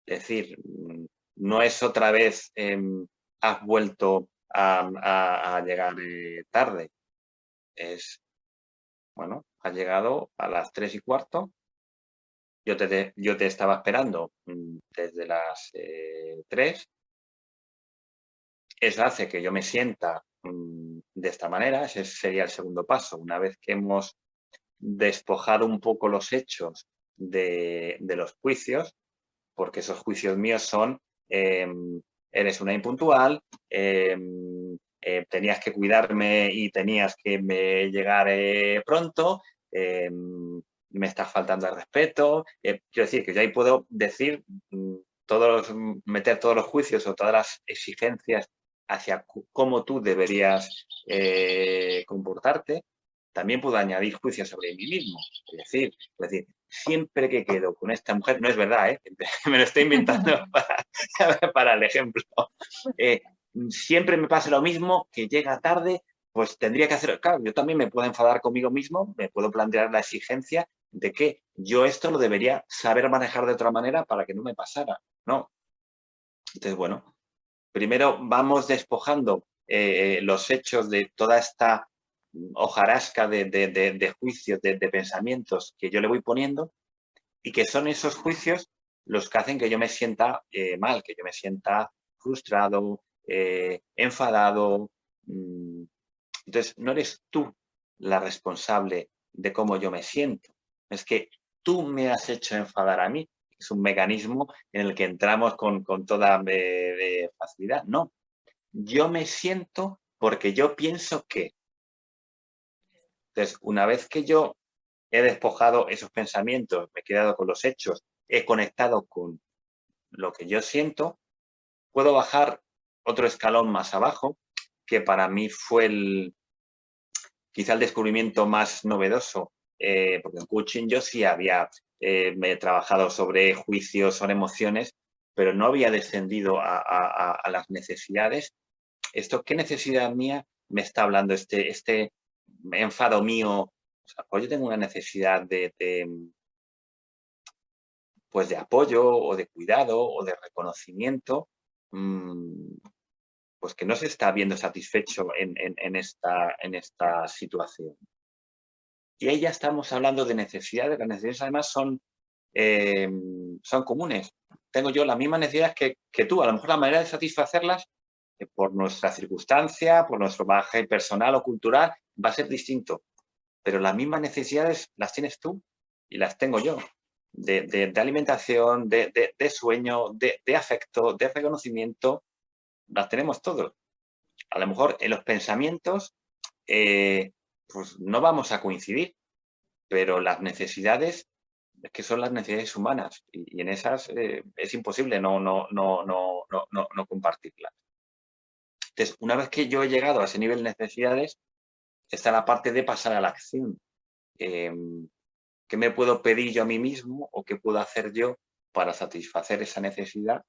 Es decir, no es otra vez has vuelto a llegar tarde. Es, bueno, has llegado a las 3:15. Yo te estaba esperando desde las 3. Eso hace que yo me sienta de esta manera. Ese sería el segundo paso. Una vez que hemos despojado un poco los hechos de los juicios, porque esos juicios míos son, eres una impuntual, tenías que cuidarme y tenías que llegar pronto, me estás faltando al respeto. Quiero decir que yo ahí puedo decir, meter todos los juicios o todas las exigencias hacia cómo tú deberías comportarte. También puedo añadir juicios sobre mí mismo. Es decir, siempre que quedo con esta mujer, no es verdad, me lo estoy inventando para el ejemplo. Siempre me pasa lo mismo, que llega tarde, pues tendría que hacer, claro, yo también me puedo enfadar conmigo mismo, me puedo plantear la exigencia de que yo esto lo debería saber manejar de otra manera para que no me pasara, ¿no? Entonces, bueno, primero vamos despojando los hechos de toda esta hojarasca de juicios, de pensamientos que yo le voy poniendo, y que son esos juicios los que hacen que yo me sienta mal, que yo me sienta frustrado, enfadado. Entonces, no eres tú la responsable de cómo yo me siento. Es que tú me has hecho enfadar a mí. Es un mecanismo en el que entramos con toda facilidad. No, yo me siento porque yo pienso que. Entonces, una vez que yo he despojado esos pensamientos, me he quedado con los hechos, he conectado con lo que yo siento, puedo bajar otro escalón más abajo, que para mí fue quizá el descubrimiento más novedoso, porque en coaching yo sí me he trabajado sobre juicios, sobre emociones, pero no había descendido a las necesidades. ¿Qué necesidad mía me está hablando este enfado mío? O sea, pues yo tengo una necesidad pues de apoyo o de cuidado o de reconocimiento, pues que no se está viendo satisfecho en esta situación. Y ahí ya estamos hablando de necesidades. Las necesidades además son comunes. Tengo yo las mismas necesidades que tú. A lo mejor la manera de satisfacerlas por nuestra circunstancia, por nuestro bagaje personal o cultural, va a ser distinto. Pero las mismas necesidades las tienes tú y las tengo yo. De alimentación, de sueño, de afecto, de reconocimiento, las tenemos todos. A lo mejor en los pensamientos pues no vamos a coincidir, pero las necesidades es que son las necesidades humanas y en esas es imposible no compartirlas. Entonces, una vez que yo he llegado a ese nivel de necesidades, está la parte de pasar a la acción. ¿Qué me puedo pedir yo a mí mismo o qué puedo hacer yo para satisfacer esa necesidad?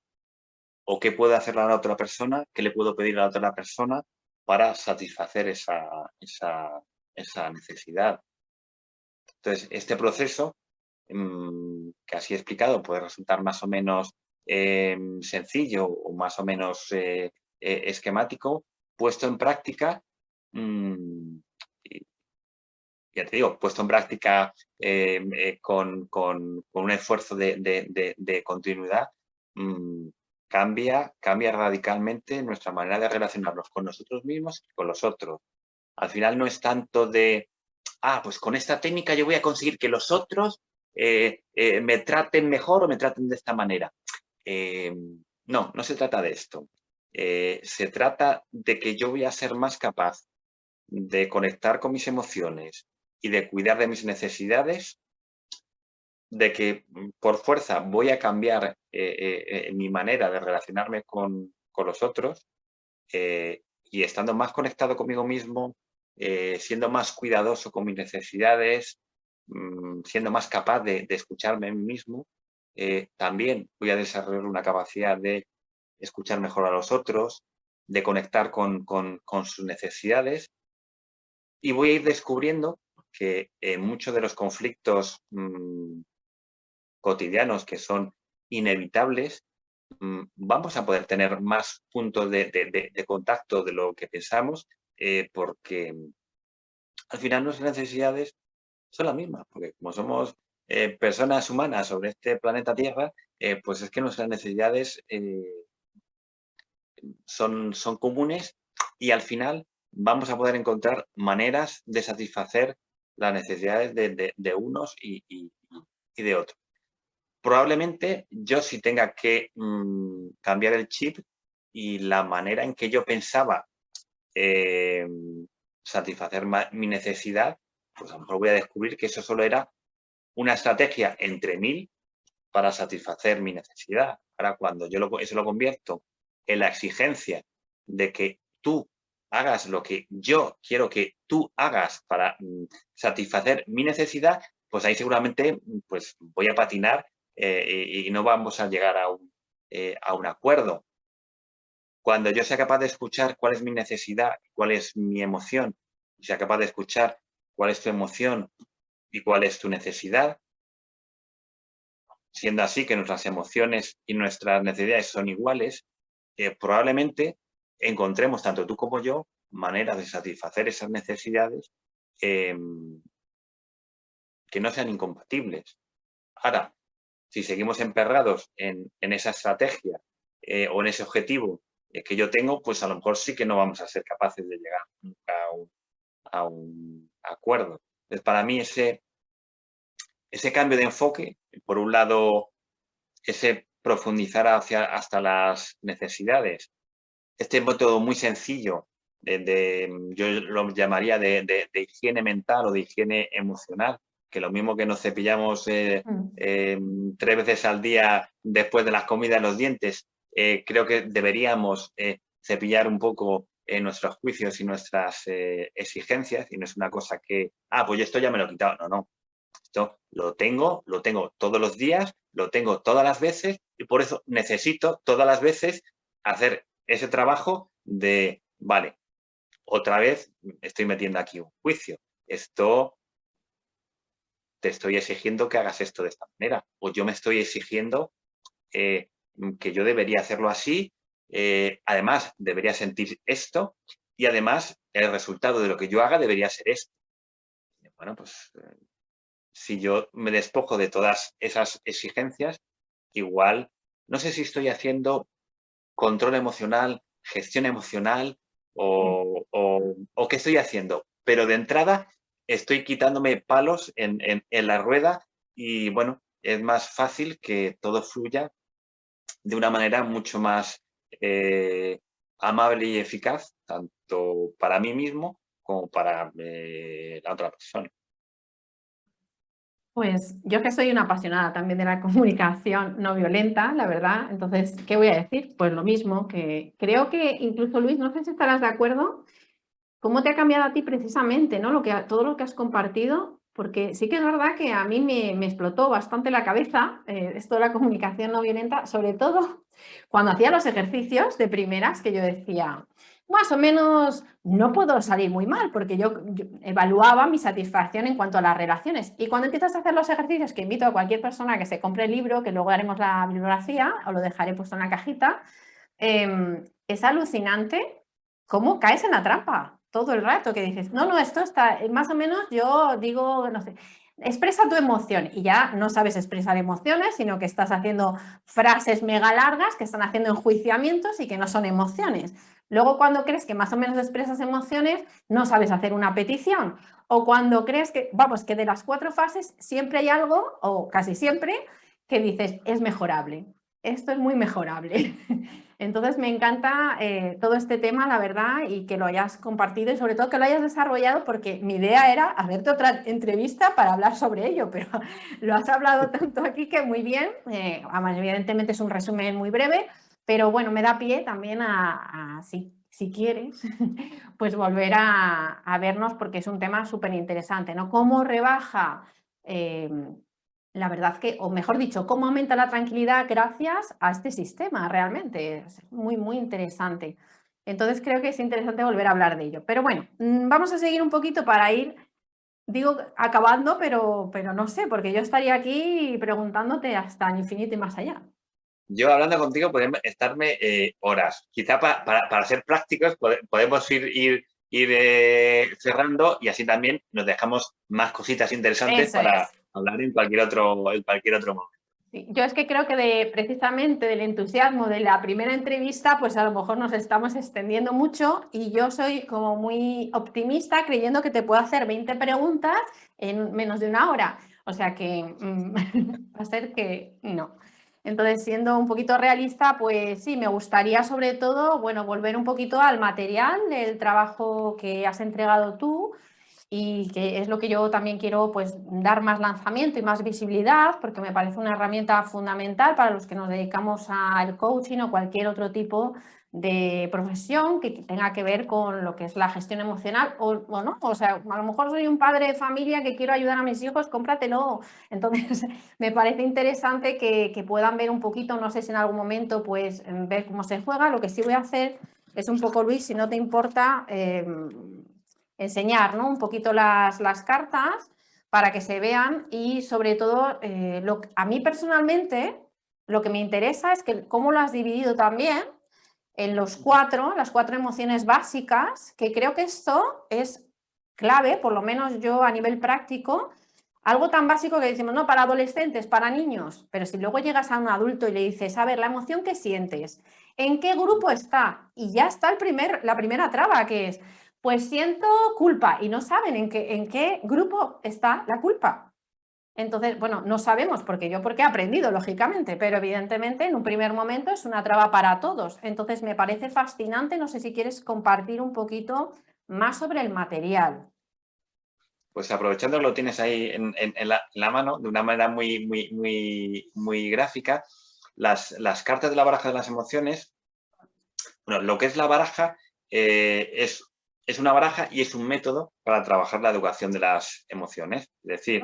¿O qué puede hacer la otra persona? ¿Qué le puedo pedir a la otra persona para satisfacer esa necesidad? Entonces, este proceso, que así explicado, puede resultar más o menos sencillo o más o menos esquemático, puesto en práctica, ya te digo, puesto en práctica con un esfuerzo de continuidad, cambia radicalmente nuestra manera de relacionarnos con nosotros mismos y con los otros. Al final no es tanto de, pues con esta técnica yo voy a conseguir que los otros me traten mejor o me traten de esta manera. No se trata de esto. Se trata de que yo voy a ser más capaz de conectar con mis emociones y de cuidar de mis necesidades de que por fuerza voy a cambiar mi manera de relacionarme con los otros, y estando más conectado conmigo mismo, siendo más cuidadoso con mis necesidades, siendo más capaz de escucharme a mí mismo, también voy a desarrollar una capacidad de escuchar mejor a los otros, de conectar con sus necesidades, y voy a ir descubriendo que muchos de los conflictos cotidianos que son inevitables, vamos a poder tener más puntos de contacto de lo que pensamos, porque al final nuestras necesidades son las mismas, porque como somos personas humanas sobre este planeta Tierra, pues es que nuestras necesidades son comunes, y al final vamos a poder encontrar maneras de satisfacer las necesidades de unos y de otros. Probablemente yo sí tenga que cambiar el chip, y la manera en que yo pensaba satisfacer mi necesidad, pues a lo mejor voy a descubrir que eso solo era una estrategia entre mil para satisfacer mi necesidad. Ahora, cuando yo eso lo convierto en la exigencia de que tú hagas lo que yo quiero que tú hagas para satisfacer mi necesidad, pues ahí seguramente pues voy a patinar, y no vamos a llegar a un acuerdo. Cuando yo sea capaz de escuchar cuál es mi necesidad, cuál es mi emoción, y sea capaz de escuchar cuál es tu emoción y cuál es tu necesidad, siendo así que nuestras emociones y nuestras necesidades son iguales, probablemente encontremos, tanto tú como yo, maneras de satisfacer esas necesidades que no sean incompatibles. Ahora, si seguimos emperrados en esa estrategia o en ese objetivo que yo tengo, pues a lo mejor sí que no vamos a ser capaces de llegar nunca a un acuerdo. Entonces, para mí ese cambio de enfoque, por un lado, ese profundizar hasta las necesidades, este método muy sencillo yo lo llamaría de higiene mental o de higiene emocional, que lo mismo que nos cepillamos 3 veces al día después de las comidas los dientes, creo que deberíamos cepillar un poco nuestros juicios y nuestras exigencias, y no es una cosa que, pues esto ya me lo he quitado. No, no. Esto lo tengo todos los días, lo tengo todas las veces, y por eso necesito todas las veces hacer ese trabajo de, vale, otra vez estoy metiendo aquí un juicio. Esto te estoy exigiendo que hagas esto de esta manera, o yo me estoy exigiendo que yo debería hacerlo así, además debería sentir esto, y además el resultado de lo que yo haga debería ser esto. Bueno, pues si yo me despojo de todas esas exigencias, igual no sé si estoy haciendo control emocional, gestión emocional o qué estoy haciendo, pero de entrada estoy quitándome palos en la rueda, y bueno, es más fácil que todo fluya de una manera mucho más amable y eficaz, tanto para mí mismo como para la otra persona. Pues yo que soy una apasionada también de la comunicación no violenta, la verdad. Entonces, ¿qué voy a decir? Pues lo mismo, que creo que incluso, Luis, no sé si estarás de acuerdo, cómo te ha cambiado a ti precisamente, ¿no? Todo lo que has compartido, porque sí que es verdad que a mí me explotó bastante la cabeza esto de la comunicación no violenta, sobre todo cuando hacía los ejercicios de primeras, que yo decía, más o menos no puedo salir muy mal, porque yo evaluaba mi satisfacción en cuanto a las relaciones. Y cuando empiezas a hacer los ejercicios, que invito a cualquier persona que se compre el libro, que luego haremos la bibliografía, o lo dejaré puesto en la cajita, es alucinante cómo caes en la trampa todo el rato, que dices, no, esto está, más o menos yo digo, no sé, expresa tu emoción, y ya no sabes expresar emociones, sino que estás haciendo frases mega largas que están haciendo enjuiciamientos y que no son emociones. Luego, cuando crees que más o menos expresas emociones, no sabes hacer una petición. O cuando crees que, vamos, que de las 4 fases siempre hay algo, o casi siempre, que dices, es mejorable. esto es muy mejorable. Entonces me encanta todo este tema, la verdad, y que lo hayas compartido y sobre todo que lo hayas desarrollado, porque mi idea era hacerte otra entrevista para hablar sobre ello, pero lo has hablado tanto aquí que muy bien. Además, evidentemente es un resumen muy breve, pero bueno, me da pie también si quieres, pues volver a vernos, porque es un tema súper interesante, ¿no? ¿Cómo rebaja? La verdad que, o mejor dicho, cómo aumenta la tranquilidad gracias a este sistema, realmente. Es muy, muy interesante. Entonces creo que es interesante volver a hablar de ello. Pero bueno, vamos a seguir un poquito para ir, digo, acabando, pero no sé, porque yo estaría aquí preguntándote hasta el infinito y más allá. Yo hablando contigo podemos estarme horas. Quizá para ser prácticos podemos ir cerrando y así también nos dejamos más cositas interesantes Eso para es. hablar en cualquier otro momento. Sí, yo es que creo que precisamente del entusiasmo de la primera entrevista, pues a lo mejor nos estamos extendiendo mucho y yo soy como muy optimista creyendo que te puedo hacer 20 preguntas en menos de una hora. O sea que va a ser que no. Entonces, siendo un poquito realista, pues sí, me gustaría sobre todo, bueno, volver un poquito al material del trabajo que has entregado tú, y que es lo que yo también quiero, pues, dar más lanzamiento y más visibilidad, porque me parece una herramienta fundamental para los que nos dedicamos al coaching o cualquier otro tipo de profesión que tenga que ver con lo que es la gestión emocional o no, o sea, a lo mejor soy un padre de familia que quiero ayudar a mis hijos, cómpratelo. Entonces, me parece interesante que puedan ver un poquito, no sé si en algún momento, pues, ver cómo se juega. Lo que sí voy a hacer es un poco, Luis, si no te importa, enseñar, ¿no? Un poquito las cartas para que se vean y sobre todo a mí personalmente lo que me interesa es que cómo lo has dividido también en las cuatro emociones básicas, que creo que esto es clave, por lo menos yo a nivel práctico, algo tan básico que decimos, no, para adolescentes, para niños, pero si luego llegas a un adulto y le dices, a ver, la emoción que sientes, ¿en qué grupo está? Y ya está la primera traba, que es, pues siento culpa, y no saben en qué grupo está la culpa. Entonces, bueno, no sabemos, porque he aprendido, lógicamente, pero evidentemente en un primer momento es una traba para todos. Entonces, me parece fascinante, no sé si quieres compartir un poquito más sobre el material. Pues aprovechando que lo tienes ahí en la mano, de una manera muy gráfica, las cartas de la baraja de las emociones, bueno, lo que es la baraja es una baraja y es un método para trabajar la educación de las emociones. Es decir,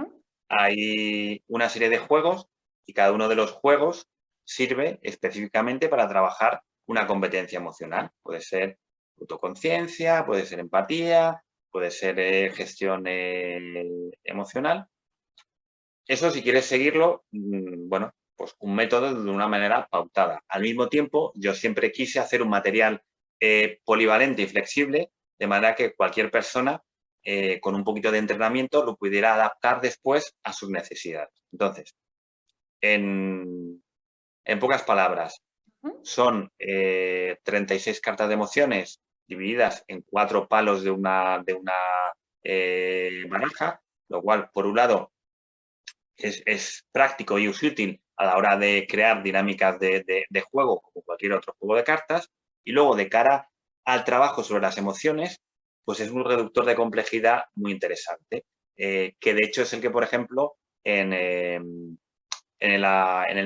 hay una serie de juegos y cada uno de los juegos sirve específicamente para trabajar una competencia emocional. Puede ser autoconciencia, puede ser empatía, puede ser gestión emocional. Eso, si quieres seguirlo, bueno, pues un método de una manera pautada. Al mismo tiempo, yo siempre quise hacer un material polivalente y flexible, de manera que cualquier persona con un poquito de entrenamiento lo pudiera adaptar después a sus necesidades. Entonces, en pocas palabras, son 36 cartas de emociones divididas en 4 palos de una baraja, lo cual, por un lado, es práctico y útil a la hora de crear dinámicas de juego, como cualquier otro juego de cartas, y luego de cara al trabajo sobre las emociones, pues es un reductor de complejidad muy interesante, que de hecho es el que, por ejemplo, en el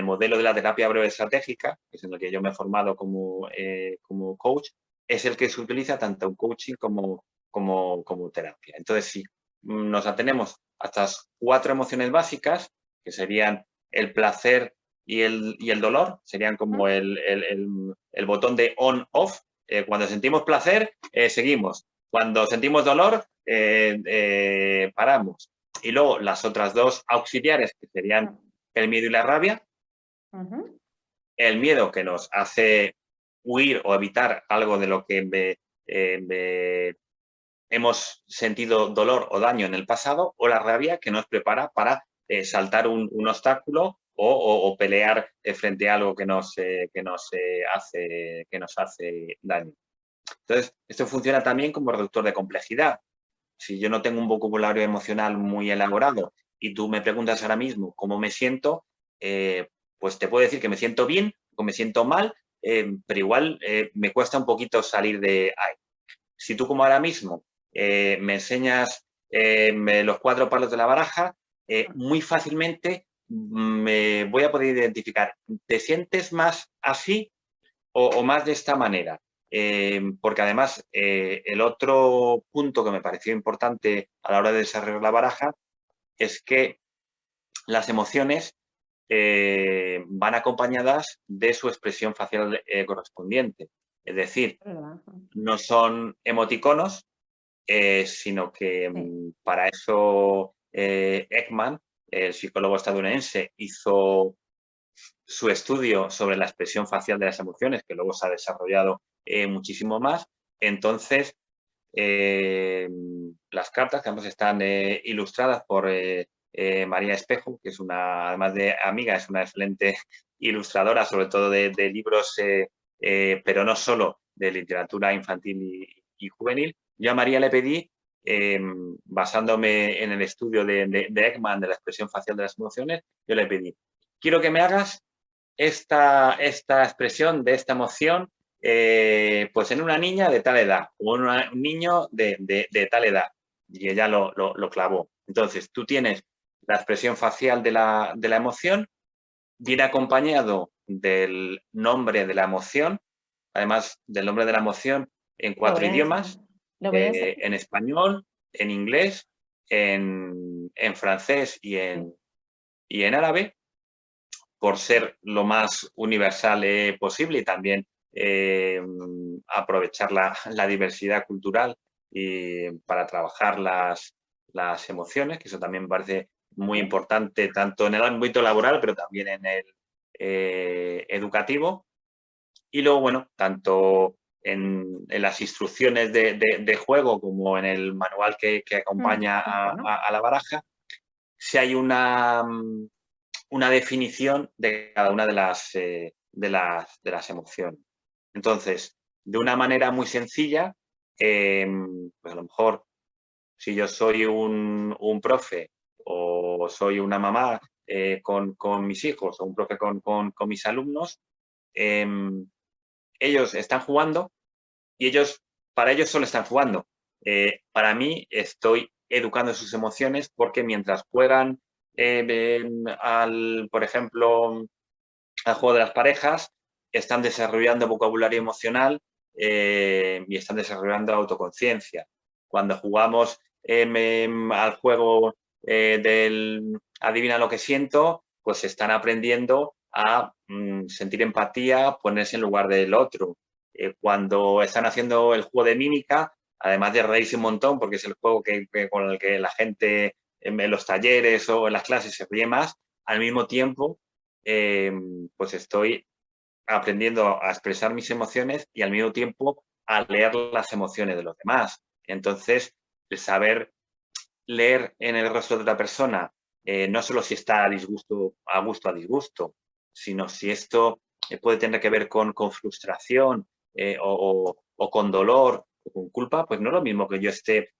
modelo de la terapia breve estratégica, que es en el que yo me he formado como coach, es el que se utiliza tanto en coaching como terapia. Entonces, si nos atenemos a estas 4 emociones básicas, que serían el placer y el dolor, serían como el botón de on-off. Cuando sentimos placer, seguimos. Cuando sentimos dolor, paramos. Y luego las otras 2 auxiliares, que serían el miedo y la rabia. El miedo, que nos hace huir o evitar algo de lo que hemos sentido dolor o daño en el pasado, o la rabia, que nos prepara para saltar un obstáculo o pelear frente a algo que nos hace daño. Entonces, esto funciona también como reductor de complejidad. Si yo no tengo un vocabulario emocional muy elaborado y tú me preguntas ahora mismo cómo me siento, pues te puedo decir que me siento bien, me siento mal, pero igual me cuesta un poquito salir de ahí. Si tú como ahora mismo me enseñas los 4 palos de la baraja, muy fácilmente me voy a poder identificar. ¿Te sientes más así o más de esta manera? Porque además el otro punto que me pareció importante a la hora de desarrollar la baraja es que las emociones van acompañadas de su expresión facial correspondiente. Es decir, ¿Verdad? no son emoticonos, sino que Sí. para eso Ekman, el psicólogo estadounidense, hizo su estudio sobre la expresión facial de las emociones, que luego se ha desarrollado muchísimo más. Entonces, las cartas, que además están ilustradas por María Espejo, que es una, además de amiga, es una excelente ilustradora, sobre todo de libros, pero no solo de literatura infantil y juvenil. Yo a María le pedí, basándome en el estudio de Ekman, de la expresión facial de las emociones, yo le pedí, quiero que me hagas esta expresión de esta emoción pues en una niña de tal edad o en un niño de tal edad. Y ella lo clavó. Entonces, tú tienes la expresión facial de la emoción, viene acompañado del nombre de la emoción, además del nombre de la emoción en Lo 4 voy a enseñar. idiomas, Lo voy a enseñar. en español, en inglés, en francés y en árabe, por ser lo más universal posible y también aprovechar la diversidad cultural y para trabajar las emociones, que eso también me parece muy ¿Eh? importante tanto en el ámbito laboral, pero también en el educativo. Y luego, bueno, tanto en las instrucciones de juego como en el manual que acompaña Bueno, a la baraja, si hay una definición de cada una de las emociones. Entonces, de una manera muy sencilla, pues a lo mejor si yo soy un profe o soy una mamá con mis hijos o un profe con mis alumnos, eh, ellos están jugando y para ellos solo están jugando. Para mí estoy educando sus emociones porque mientras juegan, por ejemplo, al juego de las parejas, están desarrollando vocabulario emocional y están desarrollando autoconciencia. Cuando jugamos al juego del adivina lo que siento, pues están aprendiendo a sentir empatía, ponerse en lugar del otro. Cuando están haciendo el juego de mímica, además de reírse un montón, porque es el juego con el que la gente en los talleres o en las clases se ríe más, al mismo tiempo pues estoy aprendiendo a expresar mis emociones y al mismo tiempo a leer las emociones de los demás. Entonces, el saber leer en el rostro de otra persona, no solo si está a disgusto, a gusto, a disgusto, sino si esto puede tener que ver con frustración o con dolor o con culpa, pues no es lo mismo que yo esté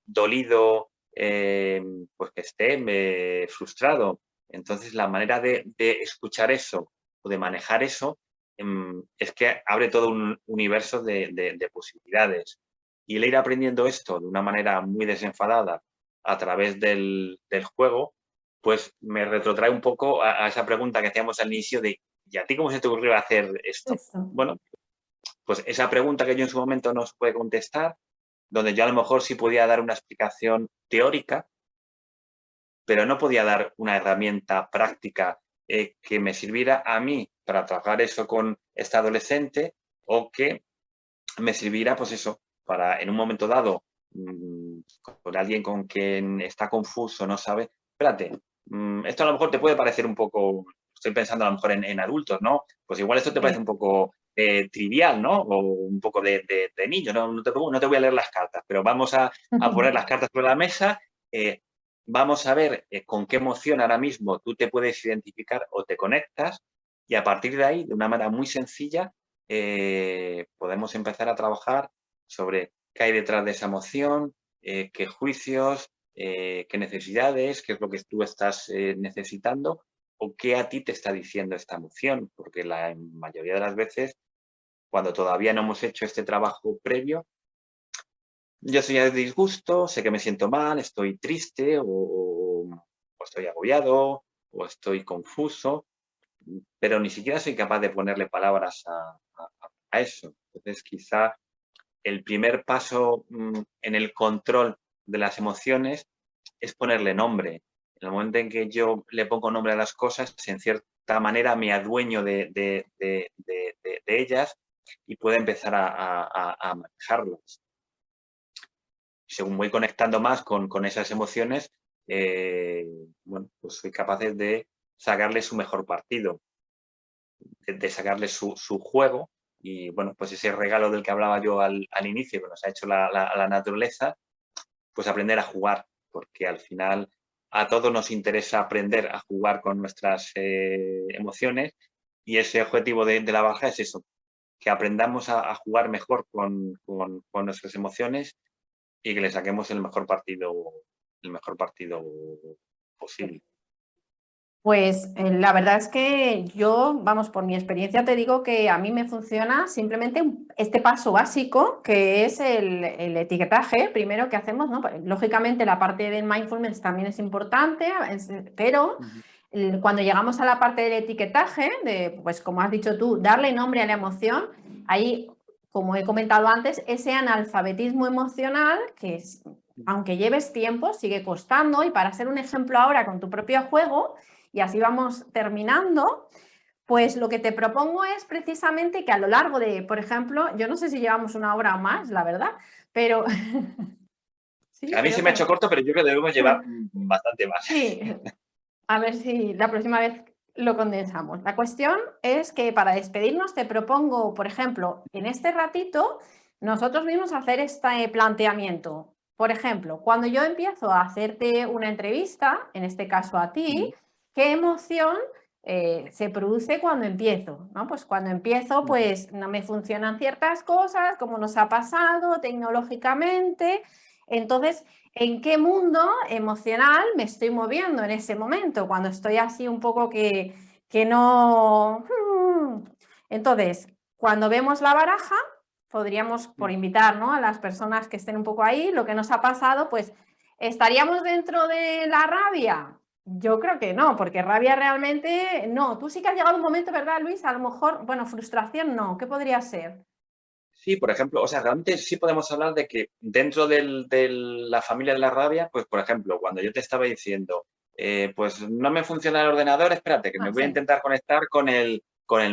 dolido, pues que esté frustrado. Entonces, la manera de escuchar eso o de manejar eso es que abre todo un universo de posibilidades. Y el ir aprendiendo esto de una manera muy desenfadada a través del juego, pues me retrotrae un poco a esa pregunta que hacíamos al inicio de ¿y a ti cómo se te ocurrió hacer esto? eso. Bueno, pues esa pregunta que yo en su momento no se puede contestar, donde yo a lo mejor sí podía dar una explicación teórica, pero no podía dar una herramienta práctica que me sirviera a mí para trabajar eso con esta adolescente o que me sirviera, pues eso, para en un momento dado, con alguien con quien está confuso, no sabe, espérate, esto a lo mejor te puede parecer un poco, estoy pensando a lo mejor en adultos, ¿no? Pues igual esto te parece un poco trivial, ¿no? O un poco de niño, ¿no? No te voy a leer las cartas, pero vamos a poner las cartas sobre la mesa, vamos a ver con qué emoción ahora mismo tú te puedes identificar o te conectas y a partir de ahí, de una manera muy sencilla, podemos empezar a trabajar sobre qué hay detrás de esa emoción, qué juicios, qué necesidades, qué es lo que tú estás necesitando o qué a ti te está diciendo esta emoción, porque la mayoría de las veces, cuando todavía no hemos hecho este trabajo previo, yo estoy de disgusto, sé que me siento mal, estoy triste o estoy agobiado o estoy confuso, pero ni siquiera soy capaz de ponerle palabras a eso. Entonces, quizá el primer paso en el control de las emociones es ponerle nombre. En el momento en que yo le pongo nombre a las cosas, en cierta manera me adueño de ellas y puedo empezar a manejarlas. Según voy conectando más con esas emociones, bueno, pues soy capaz de sacarle su mejor partido, de sacarle su juego y, bueno, pues ese regalo del que hablaba yo al inicio, que nos ha hecho la naturaleza, pues aprender a jugar, porque al final a todos nos interesa aprender a jugar con nuestras emociones y ese objetivo de la baraja es eso, que aprendamos a jugar mejor con nuestras emociones y que le saquemos el mejor partido posible. Pues la verdad es que yo, vamos, por mi experiencia te digo que a mí me funciona simplemente este paso básico, que es el etiquetaje, primero que hacemos, ¿no? Pues, lógicamente la parte del mindfulness también es importante, pero cuando llegamos a la parte del etiquetaje, de, pues como has dicho tú, darle nombre a la emoción, ahí, como he comentado antes, ese analfabetismo emocional que es, aunque lleves tiempo, sigue costando, y para ser un ejemplo ahora con tu propio juego, y así vamos terminando, pues lo que te propongo es precisamente que a lo largo de, por ejemplo, yo no sé si llevamos una hora o más, la verdad, pero sí, A mí se creo me ha que hecho corto, pero yo creo que debemos llevar bastante más. sí, a ver si la próxima vez lo condensamos. La cuestión es que para despedirnos te propongo, por ejemplo, en este ratito, nosotros mismos hacer este planteamiento. Por ejemplo, cuando yo empiezo a hacerte una entrevista, en este caso a ti, ¿qué emoción se produce cuando empiezo? ¿No? Pues cuando empiezo, pues no me funcionan ciertas cosas, como nos ha pasado tecnológicamente. Entonces, ¿en qué mundo emocional me estoy moviendo en ese momento? Cuando estoy así un poco que no... Entonces, cuando vemos la baraja, podríamos, por invitar, ¿no?, a las personas que estén un poco ahí, lo que nos ha pasado, pues, ¿estaríamos dentro de la rabia? Yo creo que no, porque rabia realmente no. Tú sí que has llegado a un momento, ¿verdad, Luis? A lo mejor, bueno, frustración no. ¿Qué podría ser? Sí, por ejemplo, o sea, realmente sí podemos hablar de que dentro de la familia de la rabia, pues, por ejemplo, cuando yo te estaba diciendo, pues no me funciona el ordenador, espérate, que me voy a Sí. intentar conectar con el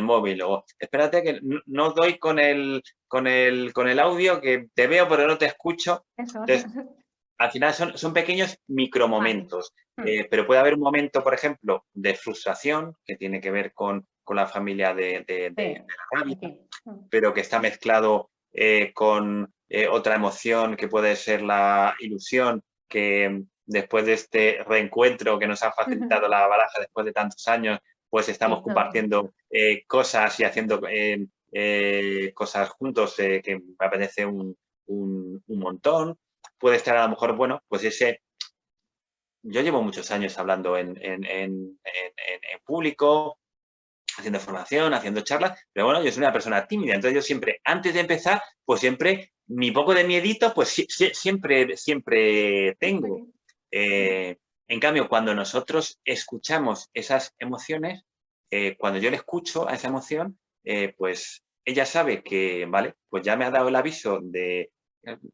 móvil, o espérate que no doy con el audio, que te veo pero no te escucho. Eso. Entonces, al final son pequeños Vale. micromomentos, pero puede haber un momento, por ejemplo, de frustración, que tiene que ver con la familia de Sí. la rabia, Aquí. pero que está mezclado con otra emoción que puede ser la ilusión, que después de este reencuentro que nos ha facilitado la baraja después de tantos años, pues estamos Sí, no. compartiendo cosas y haciendo cosas juntos que me apetece un montón. Puede estar a lo mejor, bueno, pues ese... Yo llevo muchos años hablando en público, haciendo formación, haciendo charlas, pero bueno, yo soy una persona tímida, entonces yo siempre, antes de empezar, pues siempre, mi poco de miedito, pues siempre tengo. En cambio, cuando nosotros escuchamos esas emociones, cuando yo le escucho a esa emoción, pues ella sabe que, vale, pues ya me ha dado el aviso de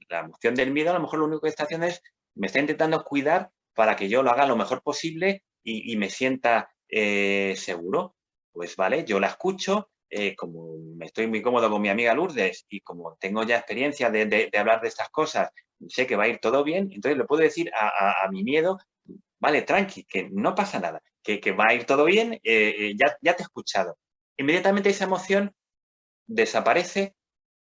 la emoción del miedo, a lo mejor lo único que está haciendo es, me está intentando cuidar para que yo lo haga lo mejor posible y me sienta seguro. Pues vale, yo la escucho, como me estoy muy cómodo con mi amiga Lourdes y como tengo ya experiencia de hablar de estas cosas, sé que va a ir todo bien, entonces le puedo decir a mi miedo, vale, tranqui, que no pasa nada, que va a ir todo bien, ya te he escuchado. Inmediatamente esa emoción desaparece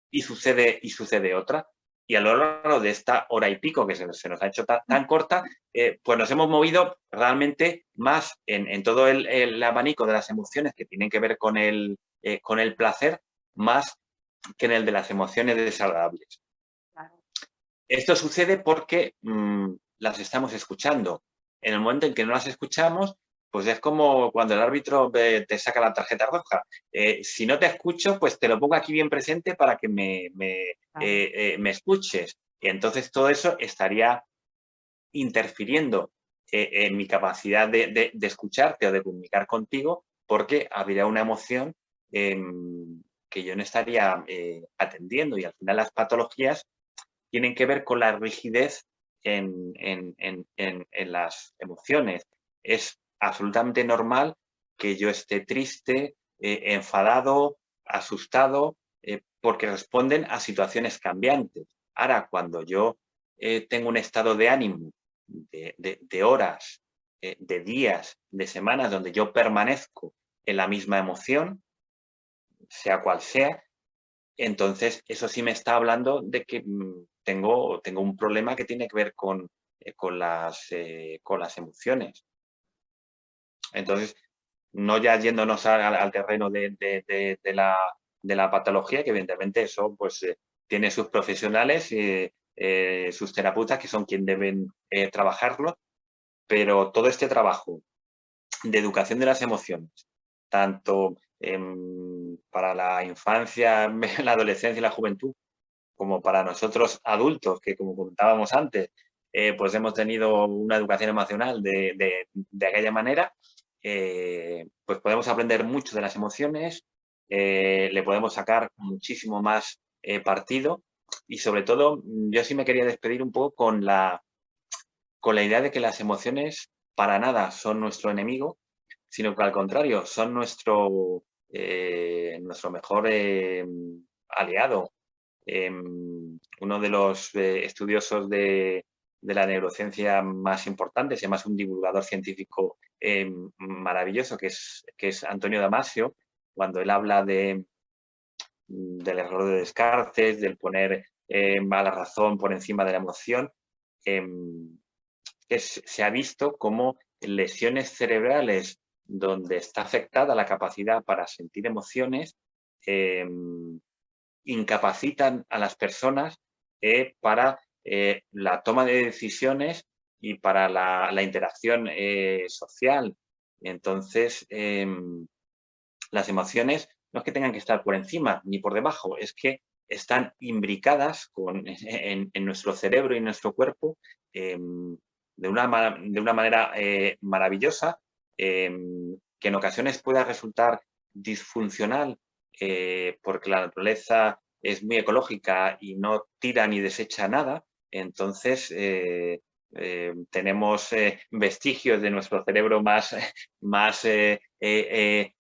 y sucede otra. Y a lo largo de esta hora y pico que se nos ha hecho tan corta, pues nos hemos movido realmente más en todo el abanico de las emociones que tienen que ver con el placer, más que en el de las emociones desagradables. Claro. Esto sucede porque las estamos escuchando. En el momento en que no las escuchamos, pues es como cuando el árbitro te saca la tarjeta roja. Si no te escucho, pues te lo pongo aquí bien presente para que Claro. me escuches. Y entonces todo eso estaría interfiriendo en mi capacidad de escucharte o de comunicar contigo, porque habría una emoción que yo no estaría atendiendo. Y al final las patologías tienen que ver con la rigidez en las emociones. Es absolutamente normal que yo esté triste, enfadado, asustado, porque responden a situaciones cambiantes. Ahora, cuando yo tengo un estado de ánimo de horas, de días, de semanas, donde yo permanezco en la misma emoción, sea cual sea, entonces eso sí me está hablando de que tengo un problema que tiene que ver con las emociones. Entonces, no ya yéndonos al terreno de la patología, que evidentemente eso pues tiene sus profesionales, sus terapeutas, que son quienes deben trabajarlo, pero todo este trabajo de educación de las emociones, tanto para la infancia, la adolescencia y la juventud, como para nosotros adultos, que como comentábamos antes, pues hemos tenido una educación emocional de aquella manera, pues podemos aprender mucho de las emociones, le podemos sacar muchísimo más partido y sobre todo yo sí me quería despedir un poco con la idea de que las emociones para nada son nuestro enemigo, sino que al contrario, son nuestro mejor aliado. Uno de los estudiosos de la neurociencia más importantes, además un divulgador científico maravilloso, que es Antonio Damasio, cuando él habla del error de Descartes, del poner a la razón por encima de la emoción, se ha visto como lesiones cerebrales donde está afectada la capacidad para sentir emociones, incapacitan a las personas para la toma de decisiones y para la interacción social. Entonces, las emociones no es que tengan que estar por encima ni por debajo, es que están imbricadas en nuestro cerebro y en nuestro cuerpo de una manera maravillosa, que en ocasiones pueda resultar disfuncional, porque la naturaleza es muy ecológica y no tira ni desecha nada. Entonces, tenemos vestigios de nuestro cerebro más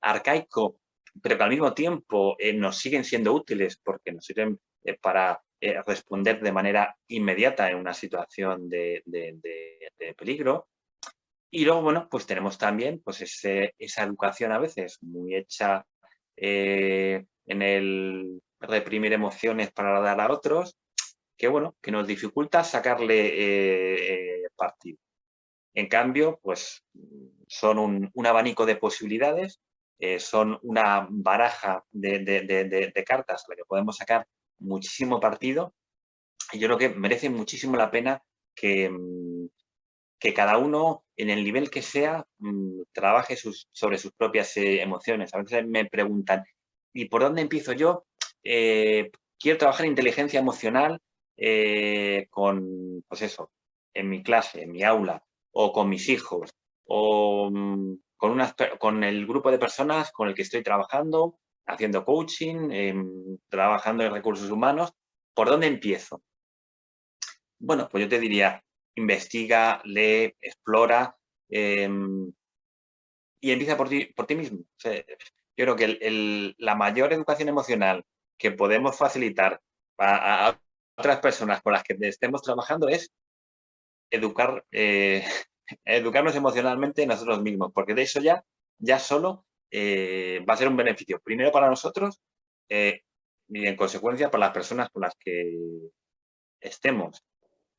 arcaico, pero que al mismo tiempo nos siguen siendo útiles porque nos sirven para responder de manera inmediata en una situación de peligro. Y luego, bueno, pues tenemos también pues esa educación a veces muy hecha en el reprimir emociones para dar a otros, que bueno, que nos dificulta sacarle partido. En cambio, pues son un abanico de posibilidades, son una baraja de cartas a la que podemos sacar muchísimo partido y yo creo que merece muchísimo la pena que cada uno, en el nivel que sea, trabaje sobre sus propias emociones. A veces me preguntan, ¿y por dónde empiezo yo? Quiero trabajar en inteligencia emocional pues eso, en mi clase, en mi aula, o con mis hijos, o con el grupo de personas con el que estoy trabajando, haciendo coaching, trabajando en recursos humanos. ¿Por dónde empiezo? Bueno, pues yo te diría, investiga, lee, explora y empieza por ti mismo. O sea, yo creo que la mayor educación emocional que podemos facilitar a otras personas con las que estemos trabajando es educarnos emocionalmente nosotros mismos, porque de eso ya solo va a ser un beneficio, primero para nosotros y en consecuencia para las personas con las que estemos.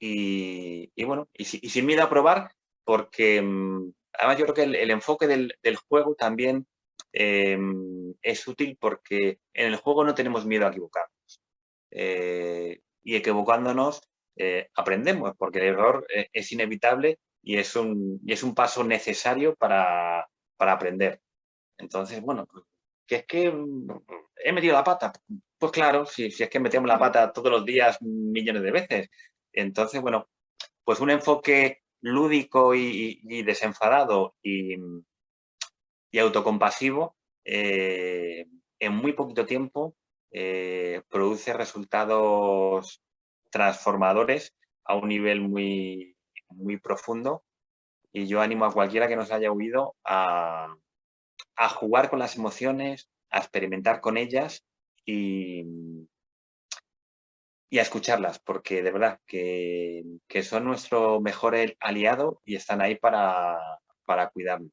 Y bueno, y sin miedo a probar, porque además yo creo que el enfoque del juego también es útil porque en el juego no tenemos miedo a equivocarnos. Y equivocándonos aprendemos, porque el error es inevitable y es un paso necesario para aprender. Entonces, bueno, pues, que es que he metido la pata. Pues claro, si es que metemos la pata todos los días millones de veces. Entonces, bueno, pues un enfoque lúdico y desenfadado y autocompasivo, en muy poquito tiempo produce resultados transformadores a un nivel muy profundo, y yo animo a cualquiera que nos haya oído a jugar con las emociones, a experimentar con ellas y, y a escucharlas, porque de verdad que son nuestro mejor aliado y están ahí para cuidarnos.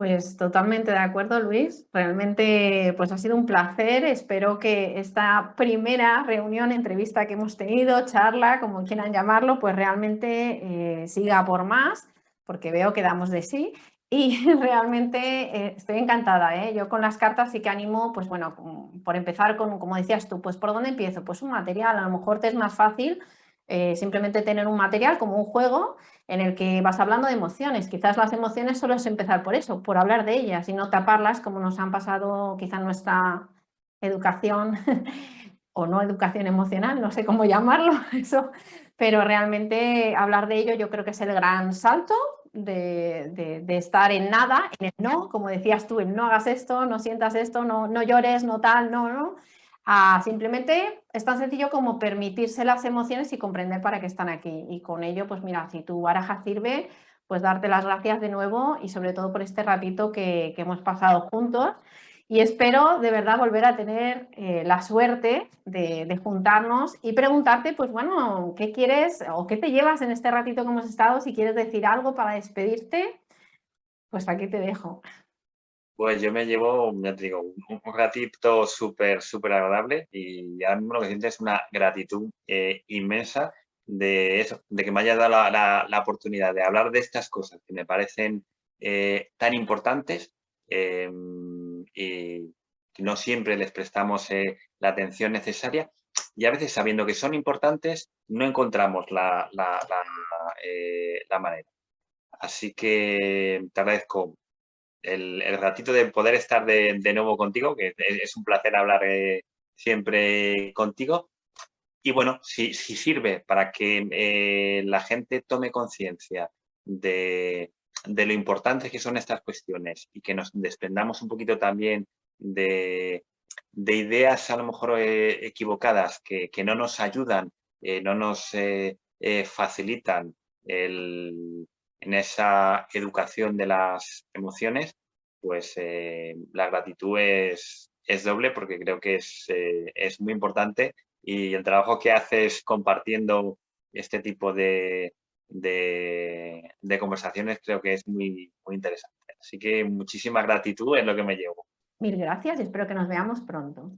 Pues totalmente de acuerdo, Luis. Realmente pues ha sido un placer. Espero que esta primera reunión, entrevista que hemos tenido, charla, como quieran llamarlo, pues realmente siga por más, porque veo que damos de sí. Y realmente estoy encantada, ¿eh? Yo con las cartas sí que animo, pues bueno, por empezar con, como decías tú, pues ¿por dónde empiezo? Pues un material, a lo mejor te es más fácil simplemente tener un material como un juego en el que vas hablando de emociones. Quizás las emociones solo es empezar por eso, por hablar de ellas y no taparlas como nos han pasado quizá en nuestra educación o no educación emocional, no sé cómo llamarlo, eso, pero realmente hablar de ello yo creo que es el gran salto de estar en nada, en el no, como decías tú, el no hagas esto, no sientas esto, no llores, no tal, no, a simplemente es tan sencillo como permitirse las emociones y comprender para qué están aquí. Y con ello, pues mira, si tu baraja sirve, pues darte las gracias de nuevo y sobre todo por este ratito que hemos pasado juntos. Y espero de verdad volver a tener la suerte de juntarnos y preguntarte, pues bueno, ¿qué quieres o qué te llevas en este ratito que hemos estado? Si quieres decir algo para despedirte, pues aquí te dejo. Pues yo me llevo, ya te digo, un ratito súper agradable, y ahora mismo lo que siento es una gratitud inmensa de eso, de que me haya dado la oportunidad de hablar de estas cosas que me parecen tan importantes, y que no siempre les prestamos la atención necesaria, y a veces sabiendo que son importantes no encontramos la manera. Así que te agradezco el ratito de poder estar de nuevo contigo, que es un placer hablar siempre contigo. Y bueno, si sirve para que la gente tome conciencia de lo importantes que son estas cuestiones, y que nos desprendamos un poquito también de ideas a lo mejor equivocadas que no nos ayudan, no nos facilitan en esa educación de las emociones, pues la gratitud es doble, porque creo que es muy importante, y el trabajo que haces compartiendo este tipo de conversaciones creo que es muy interesante. Así que muchísima gratitud es lo que me llevo. Mil gracias y espero que nos veamos pronto.